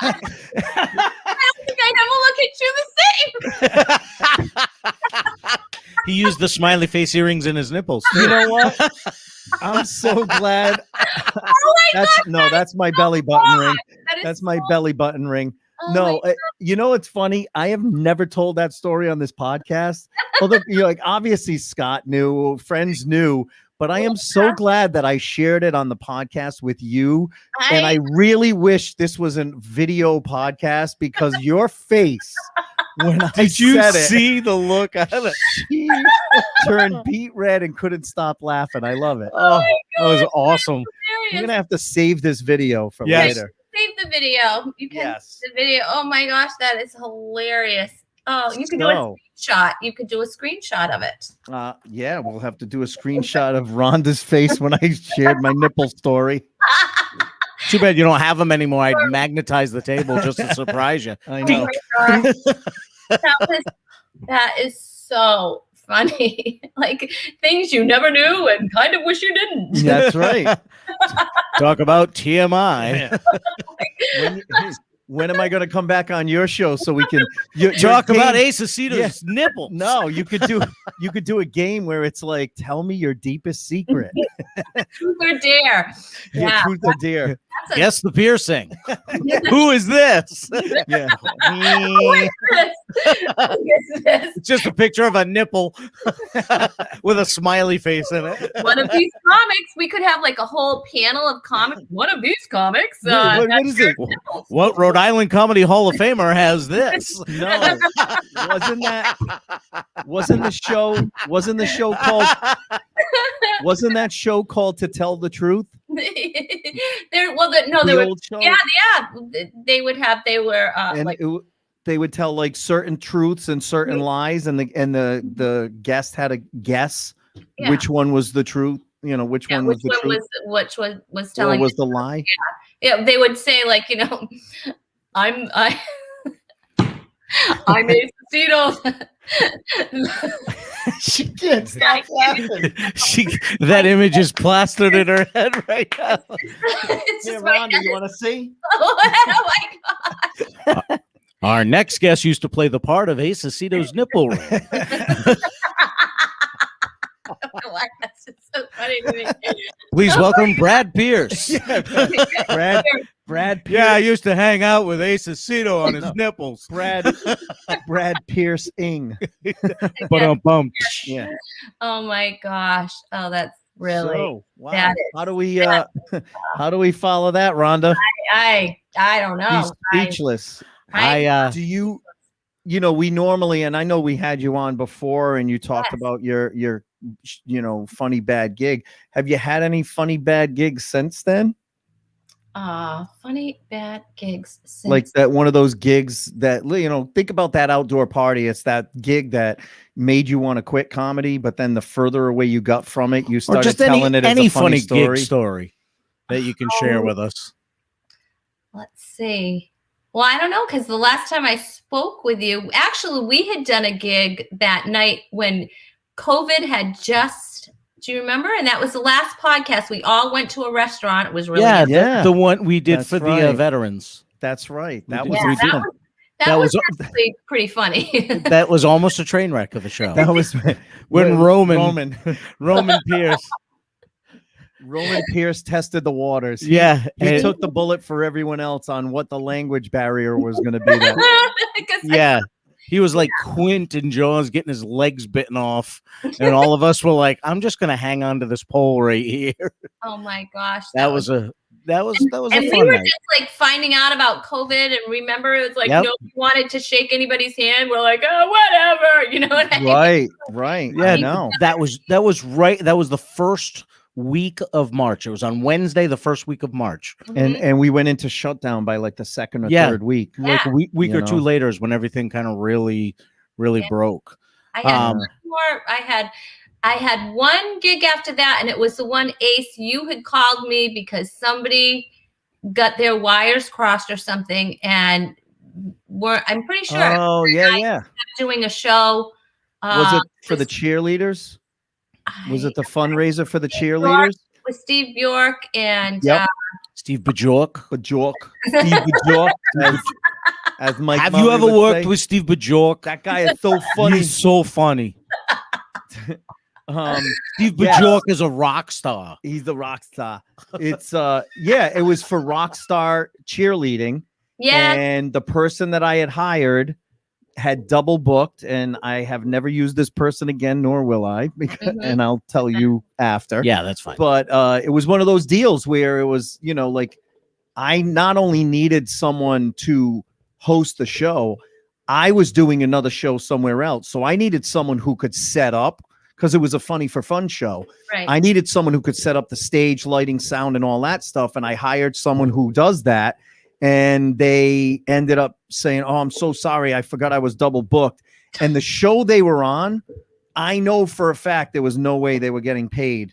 don't think I never look at you the same. He used the smiley face earrings in his nipples. You know what? I'm so glad. That's my belly button ring. That's my belly button ring. No, you know, it's funny. I have never told that story on this podcast. Although, obviously Scott knew, friends knew, but I am so glad that I shared it on the podcast with you. And I really wish this was a video podcast because your face when I Did you said see the look on it? She turned beet red and couldn't stop laughing. I love it. Oh, that was awesome. We're going to have to save this video for later. Save the video. You can the video. Oh my gosh, that is hilarious. Oh, you can do a screenshot. You could do a screenshot of it. Yeah, we'll have to do a screenshot of Rhonda's face when I shared my nipple story. Too bad you don't have them anymore. I'd magnetize the table just to surprise you. I know. That is so funny. Like things you never knew and kind of wish you didn't. That's right. Talk about TMI. When am I going to come back on your show so we can talk about Ace Aceto's nipple? No, you could do a game where it's like, tell me your deepest secret. Truth or dare. Yeah, truth or dare. Guess the piercing. Who is this? Yeah. Who is this? It's just a picture of a nipple with a smiley face in it. One of these comics, we could have like a whole panel of comics. One of these comics. What is it? What Rhode Island Comedy Hall of Famer has this? No, wasn't the show called? Wasn't that show called To Tell the Truth? They would tell like certain truths and certain lies, and the guest had to guess which one was the truth. Which one was the truth? Which was telling? Or was the lie? Yeah, they would say like, I'm Ace Aceto. She can't stop laughing. That image is plastered in her head right now. It's just Rhonda, you want to see? Oh my God. Our next guest used to play the part of Ace Aceto's nipple ring. That's just so funny to me. Please welcome Brad Pierce. Brad Pierce. Yeah, I used to hang out with Ace Aceto on his nipples. Brad Pierce-ing. Bum. Yeah. Oh my gosh. Oh, that's really. So, wow. That is, how do we follow that, Rhonda? I don't know. She's speechless. Do you we normally, and I know we had you on before and you talked about your funny bad gig. Have you had any funny bad gigs since then? Funny bad gigs since. Like that one of those gigs that, think about that outdoor party. It's that gig that made you want to quit comedy, but then the further away you got from it, you started telling it as a funny gig story that you can share with us. Let's see. Well, I don't know, because the last time I spoke with you, actually, we had done a gig that night when COVID had just Do you remember? And that was the last podcast. We all went to a restaurant. It was really good. The one we did for the veterans. That's right. That was actually pretty funny. That was almost a train wreck of a show. That was when Roman Pierce tested the waters. Yeah, he took the bullet for everyone else on what the language barrier was going to be. Yeah. He was like Quint and Jaws getting his legs bitten off, and all of us were like, "I'm just gonna hang on to this pole right here." Oh my gosh, that was a fun we were night. just like finding out about COVID, and remember, it was like nobody wanted to shake anybody's hand. We're like, oh, whatever, you know what I mean? Right. Yeah, no, that was right. That was the first week of March. It was on Wednesday, the first week of March, and we went into shutdown by like the second or third week. Like a week or two later is when everything kind of really broke. I had more. I had one gig after that, and it was the one, Ace, you had called me because somebody got their wires crossed or something, and I'm pretty sure. Oh yeah. Doing a show. Was it for the cheerleaders? Was it the fundraiser for the cheerleaders? With Steve Bjork and Steve Bjork. Steve Bjork. As Mike Have Mully you ever would worked say. with Steve Bjork? That guy is so funny. He's so funny. Steve Bjork is a rock star. He's the rock star. It's it was for rock star cheerleading. Yeah. And the person that I had hired had double booked, and I have never used this person again, nor will I, because, and I'll tell you after. Yeah, that's fine. But it was one of those deals where it was, like I not only needed someone to host the show, I was doing another show somewhere else. So I needed someone who could set up, because it was a funny for fun show. Right. I needed someone who could set up the stage, lighting, sound, and all that stuff. And I hired someone who does that. And they ended up saying, "Oh, I'm so sorry. I forgot I was double booked." And the show they were on, I know for a fact there was no way they were getting paid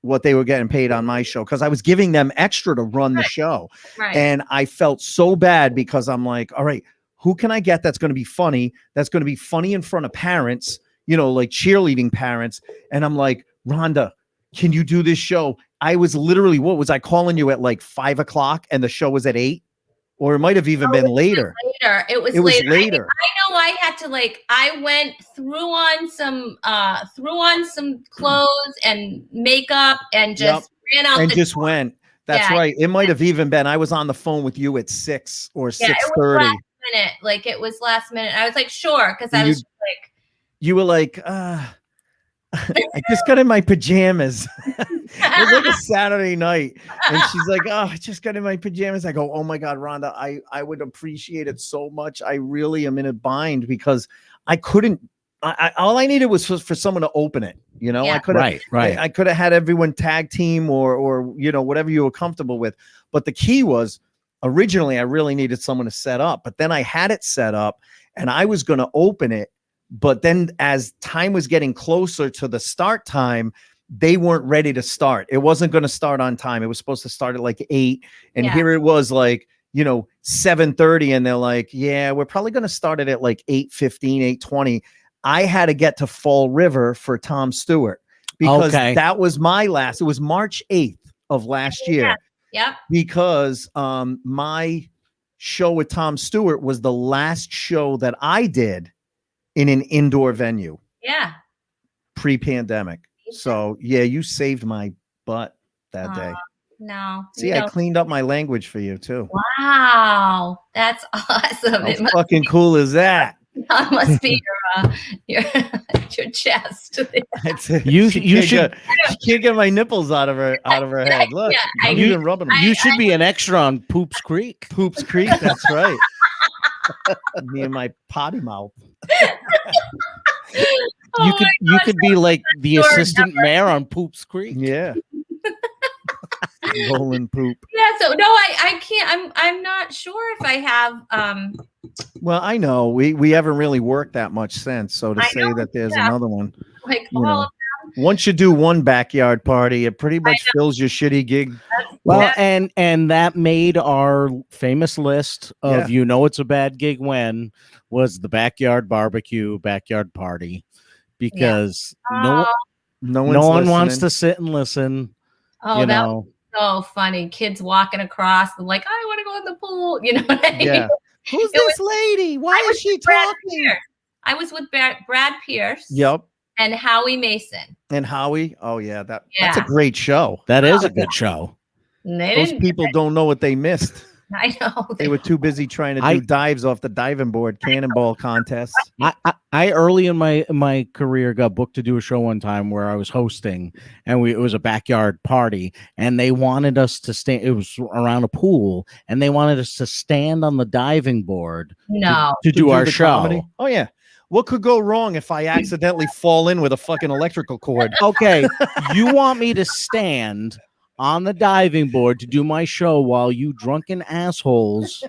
what they were getting paid on my show, because I was giving them extra to run the show. Right. And I felt so bad because I'm like, all right, who can I get that's going to be funny? That's going to be funny in front of parents, like cheerleading parents. And I'm like, Rhonda, can you do this show? I was literally, what was I calling you at like 5 o'clock and the show was at 8? Or it might have even been later. It was later. I know I had to I went threw on some clothes and makeup and just ran out and just went. That's right. It might have even been. I was on the phone with you at 6 or 6:30. It was last minute. I was like, sure, because I was like, you were like, I just got in my pajamas. It was like a Saturday night. And she's like, oh, I just got in my pajamas. I go, oh my God, Rhonda, I would appreciate it so much. I really am in a bind because I couldn't, all I needed was for someone to open it. I could have, I could have had everyone tag team or, whatever you were comfortable with. But the key was originally I really needed someone to set up, but then I had it set up and I was going to open it. But then as time was getting closer to the start time, they weren't ready to start. It wasn't going to start on time. It was supposed to start at like 8. And here it was like, 7:30. And they're like, yeah, we're probably going to start it at like 8:15, 8:20. I had to get to Fall River for Tom Stewart because that was it was March 8th of last year. Yep. Because my show with Tom Stewart was the last show that I did in an indoor venue. Yeah. Pre-pandemic. So yeah, you saved my butt that day. No. See, I cleaned up my language for you too. Wow. That's awesome. How fucking cool is that? That must be your chest. You should. She can't get my nipples out of her head. Look, I'm even rubbing them. You should be an extra on Poops Creek. Poops Creek. That's right. Me and my potty mouth. You could be like the assistant mayor on Poops Creek. Yeah. Rolling poop. Yeah, so no, I can't. I'm not sure if I have well, I know we haven't really worked that much since, so to say that there's another one, like all of them. Once you do one backyard party, it pretty much fills your shitty gig. Well, and that made our famous list of it's a bad gig when was the backyard barbecue, backyard party, because No one wants to sit and listen. Oh, that was so funny. Kids walking across, like, I want to go in the pool. You know what I mean? Yeah. Who's this lady? Why is she talking? I was with Brad Pierce. Yep. And Howie Mason. And Howie. Oh yeah, that's a great show. That is a good show. Those people don't know what they missed. I know. They were too busy trying to do dives off the diving board, cannonball contests. I early in my career got booked to do a show one time where I was hosting, and it was a backyard party, and they wanted us to stand. It was around a pool, and they wanted us to stand on the diving board to do our show. Comedy. Oh yeah. What could go wrong if I accidentally fall in with a fucking electrical cord? Okay, you want me to stand on the diving board to do my show while you drunken assholes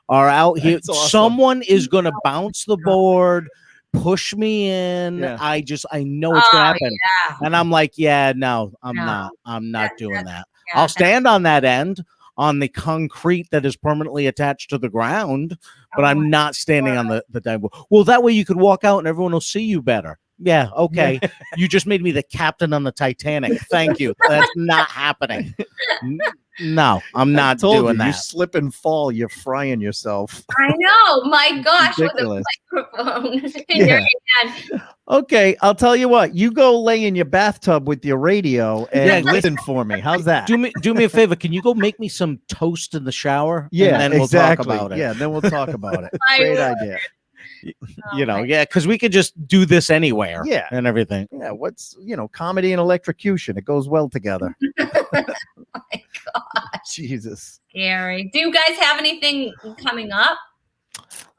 are out here. Awesome. Someone is going to bounce the board, push me in. Yeah. I know it's going to happen. Yeah. And I'm like, no, I'm not doing that. Yeah, I'll stand on that end on the concrete that is permanently attached to the ground, but I'm not standing on the diving board. Well, that way you could walk out and everyone will see you better. Yeah, okay. You just made me the captain on the Titanic. Thank you. That's not happening. No, I'm not doing that. You slip and fall, you're frying yourself. I know. My gosh, ridiculous. With a microphone in your hand. Okay, I'll tell you what. You go lay in your bathtub with your radio and listen for me. How's that? Do me a favor. Can you go make me some toast in the shower? Yeah, and then we'll talk about it. Yeah, then we'll talk about it. Great idea. Because we could just do this anywhere. Yeah, and everything. Yeah, what's comedy and electrocution? It goes well together. Oh my gosh, Jesus, scary. Do you guys have anything coming up?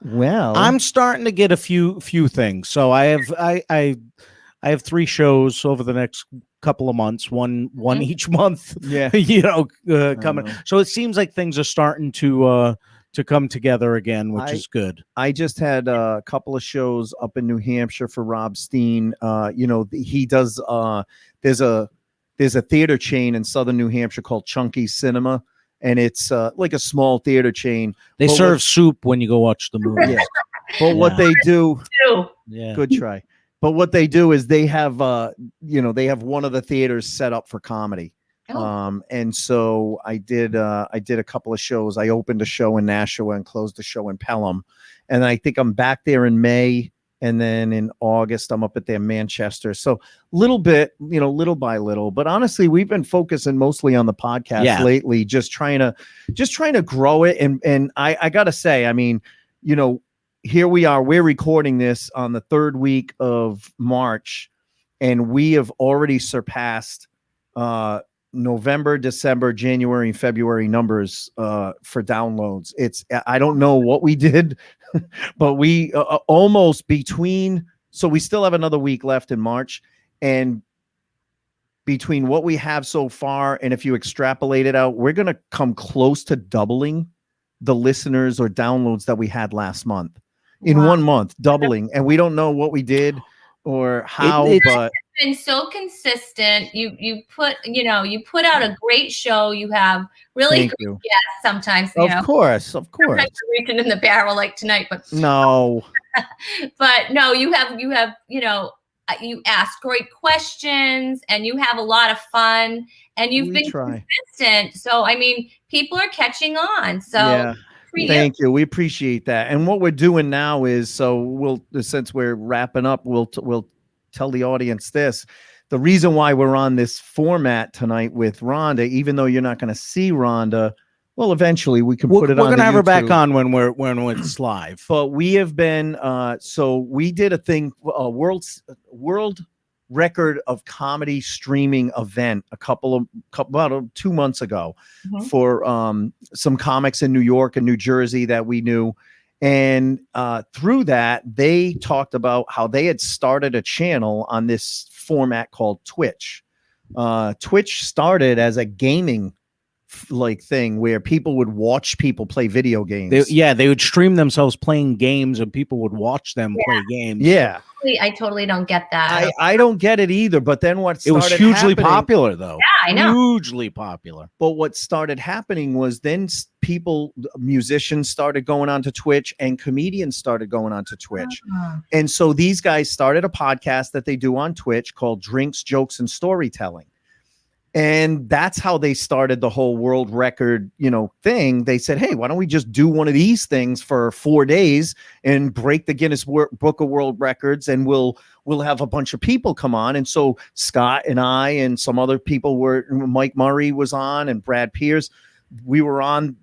Well, I'm starting to get a few things. So I have 3 shows over the next couple of months, one each month. Yeah, coming. So it seems like things are starting to come together again, which is good. I just had a couple of shows up in New Hampshire for Rob Steen. He does. There's a theater chain in southern New Hampshire called Chunky Cinema, and it's like a small theater chain. They serve soup when you go watch the movie. Yeah. But what they do, good try. But what they do is they have, they have one of the theaters set up for comedy. And so I did a couple of shows. I opened a show in Nashua and closed a show in Pelham. And I think I'm back there in May. And then in August, I'm up at there in Manchester. So little by little, but honestly, we've been focusing mostly on the podcast lately, just trying to grow it. And I gotta say, I mean, here we are, we're recording this on the 3rd week of March, and we have already surpassed, November, December, January, and February numbers for downloads. I don't know what we did, but we almost between. So we still have another week left in March, and between what we have so far, and if you extrapolate it out, we're going to come close to doubling the listeners or downloads that we had last month in 1 month, doubling. And we don't know what we did or how, but been so consistent. You put out a great show. You have really great guests sometimes. Of course. Sometimes you're reaching in the barrel like tonight, but no. But no, you you ask great questions and you have a lot of fun and you've been consistent. So I mean, people are catching on. So thank you. We appreciate that. And what we're doing now is, since we're wrapping up, we'll tell the audience this. The reason why we're on this format tonight with Rhonda, even though you're not going to see Rhonda, well, eventually we can put it on. We're going to have her back on when it's live. But we have been, so we did a thing, a world record of comedy streaming event about 2 months ago for some comics in New York and New Jersey that we knew. And through that, they talked about how they had started a channel on this format called Twitch. Twitch started as a gaming thing where people would watch people play video games. They would stream themselves playing games and people would watch them play games. Yeah. I totally don't get that. I don't get it either. But then it was hugely popular though. I know. hugely popular. But what started happening was then musicians started going onto Twitch and comedians started going onto Twitch. And so these guys started a podcast that they do on Twitch called Drinks, Jokes, and Storytelling. And that's how they started the whole world record, thing. They said, hey, why don't we just do one of these things for 4 days and break the Guinness Book of World Records, and we'll have a bunch of people come on. And so Scott and I and some other people Mike Murray was on, and Brad Pierce, we were on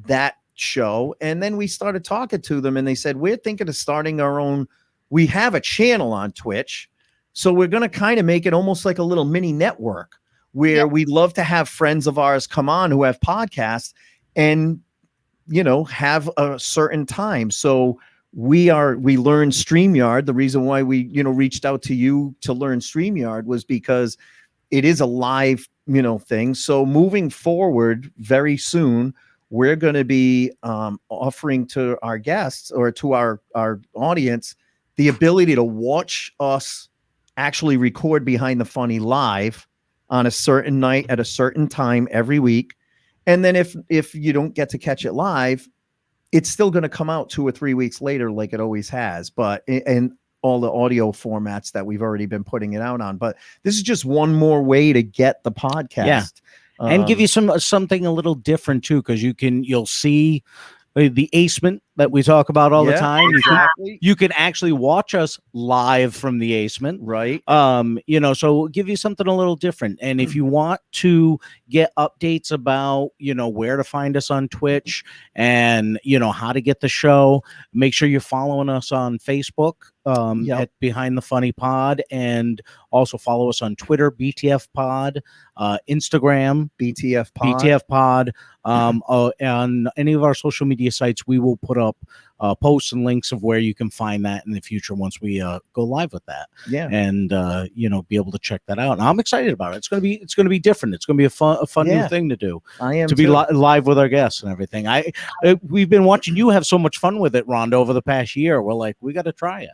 that show. And then we started talking to them, and they said, we're thinking of starting our own. We have a channel on Twitch, so we're going to kind of make it almost like a little mini network, where we love to have friends of ours come on who have podcasts and, have a certain time. So we learned StreamYard. The reason why we, reached out to you to learn StreamYard was because it is a live, thing. So moving forward very soon, we're going to be offering to our guests or to our audience the ability to watch us actually record Behind the Funny live on a certain night at a certain time every week. And then if you don't get to catch it live, it's still going to come out 2 or 3 weeks later, like it always has, but in all the audio formats that we've already been putting it out on. But this is just one more way to get the podcast. And give you something a little different too, because you'll see the acement that we talk about all the time. Exactly. You can actually watch us live from the acement, right? So we'll give you something a little different. And if you want to get updates about, where to find us on Twitch and, how to get the show, make sure you're following us on Facebook at Behind the Funny Pod, and also follow us on Twitter, BTF Pod, Instagram, BTF Pod. On any of our social media sites, we will put up posts and links of where you can find that in the future once we go live with that. And be able to check that out. And I'm excited about it. It's gonna be different. It's gonna be a fun new thing to do. I am to be live with our guests and everything. We've been watching you have so much fun with it, Rhonda, over the past year. We're like, we got to try it.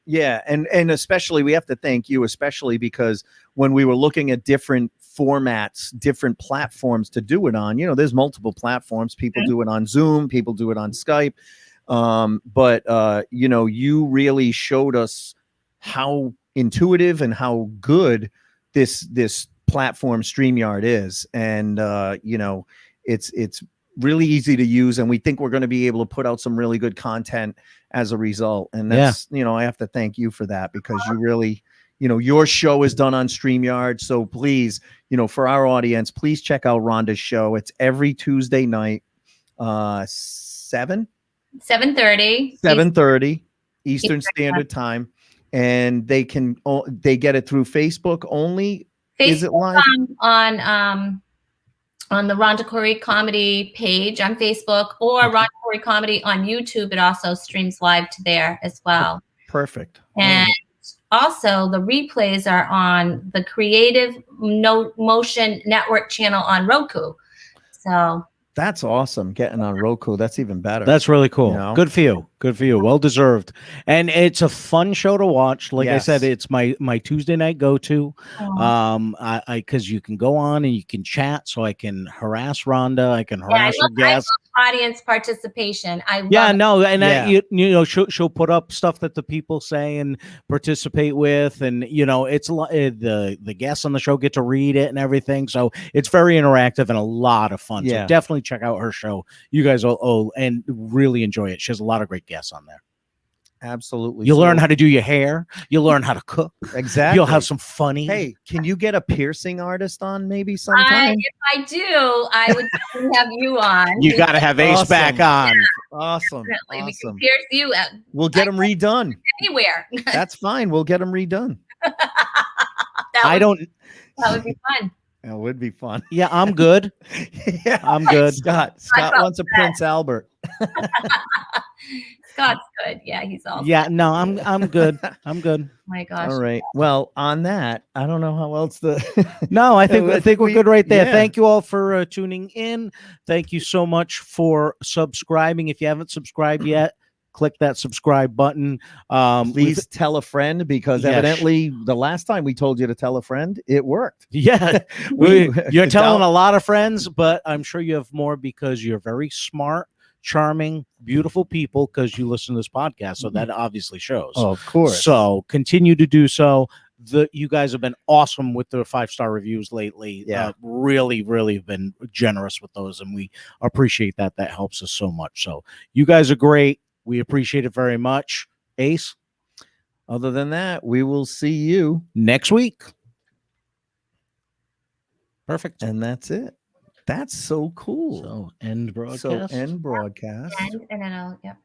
Yeah, and especially we have to thank you, especially because when we were looking at different formats, different platforms to do it on, there's multiple platforms. People do it on Zoom, people do it on Skype. But you really showed us how intuitive and how good this platform StreamYard is. And, it's really easy to use. And we think we're going to be able to put out some really good content as a result. And that's, I have to thank you for that, because you really, your show is done on StreamYard. So please, for our audience, please check out Rhonda's show. It's every Tuesday night, 7:30 Eastern Standard Time, and they get it through Facebook only. Is it live on the Rhonda Corey Comedy page on Facebook, or Rhonda Corey Comedy on YouTube? It also streams live to there as well. Perfect. And also the replays are on the Creative Motion Network channel on Roku. So that's awesome. Getting on Roku, that's even better. That's really cool. Good for you. Good for you. Well deserved. And it's a fun show to watch. Like I said, it's my Tuesday night go-to. Because you can go on and you can chat, so I can harass Rhonda. I can harass her guests. Audience participation. She'll put up stuff that the people say and participate with, and it's the guests on the show get to read it and everything. So it's very interactive and a lot of fun. So definitely check out her show. You guys will and really enjoy it. She has a lot of great guests on there. Absolutely. You'll learn how to do your hair. You'll learn how to cook. Exactly. You'll have some funny. Hey, can you get a piercing artist on maybe sometime? If I do, I would definitely have you on. You got to have Ace back on. Awesome. Definitely. We can pierce you. We'll get them redone. Anywhere. That's fine. We'll get them redone. That would be fun. It would be fun. Yeah, I'm good. I'm good. Scott wants a Prince Albert. Scott's good. Yeah, he's awesome. Yeah, no, I'm good. I'm good. Oh my gosh. All right. Well, on that, I don't know how else to. No, I think we're good right there. Yeah. Thank you all for tuning in. Thank you so much for subscribing. If you haven't subscribed yet, click that subscribe button. Please tell a friend, because evidently the last time we told you to tell a friend, it worked. Yeah, you're telling a lot of friends, but I'm sure you have more because you're very smart, charming, beautiful people, because you listen to this podcast. So that obviously shows. Oh, of course. So continue to do so. You guys have been awesome with the 5-star reviews lately. Yeah. Really, really been generous with those, and we appreciate that. That helps us so much. So you guys are great. We appreciate it very much. Ace? Other than that, we will see you next week. Perfect. And that's it. That's so cool. So end broadcast. And then I'll, yep.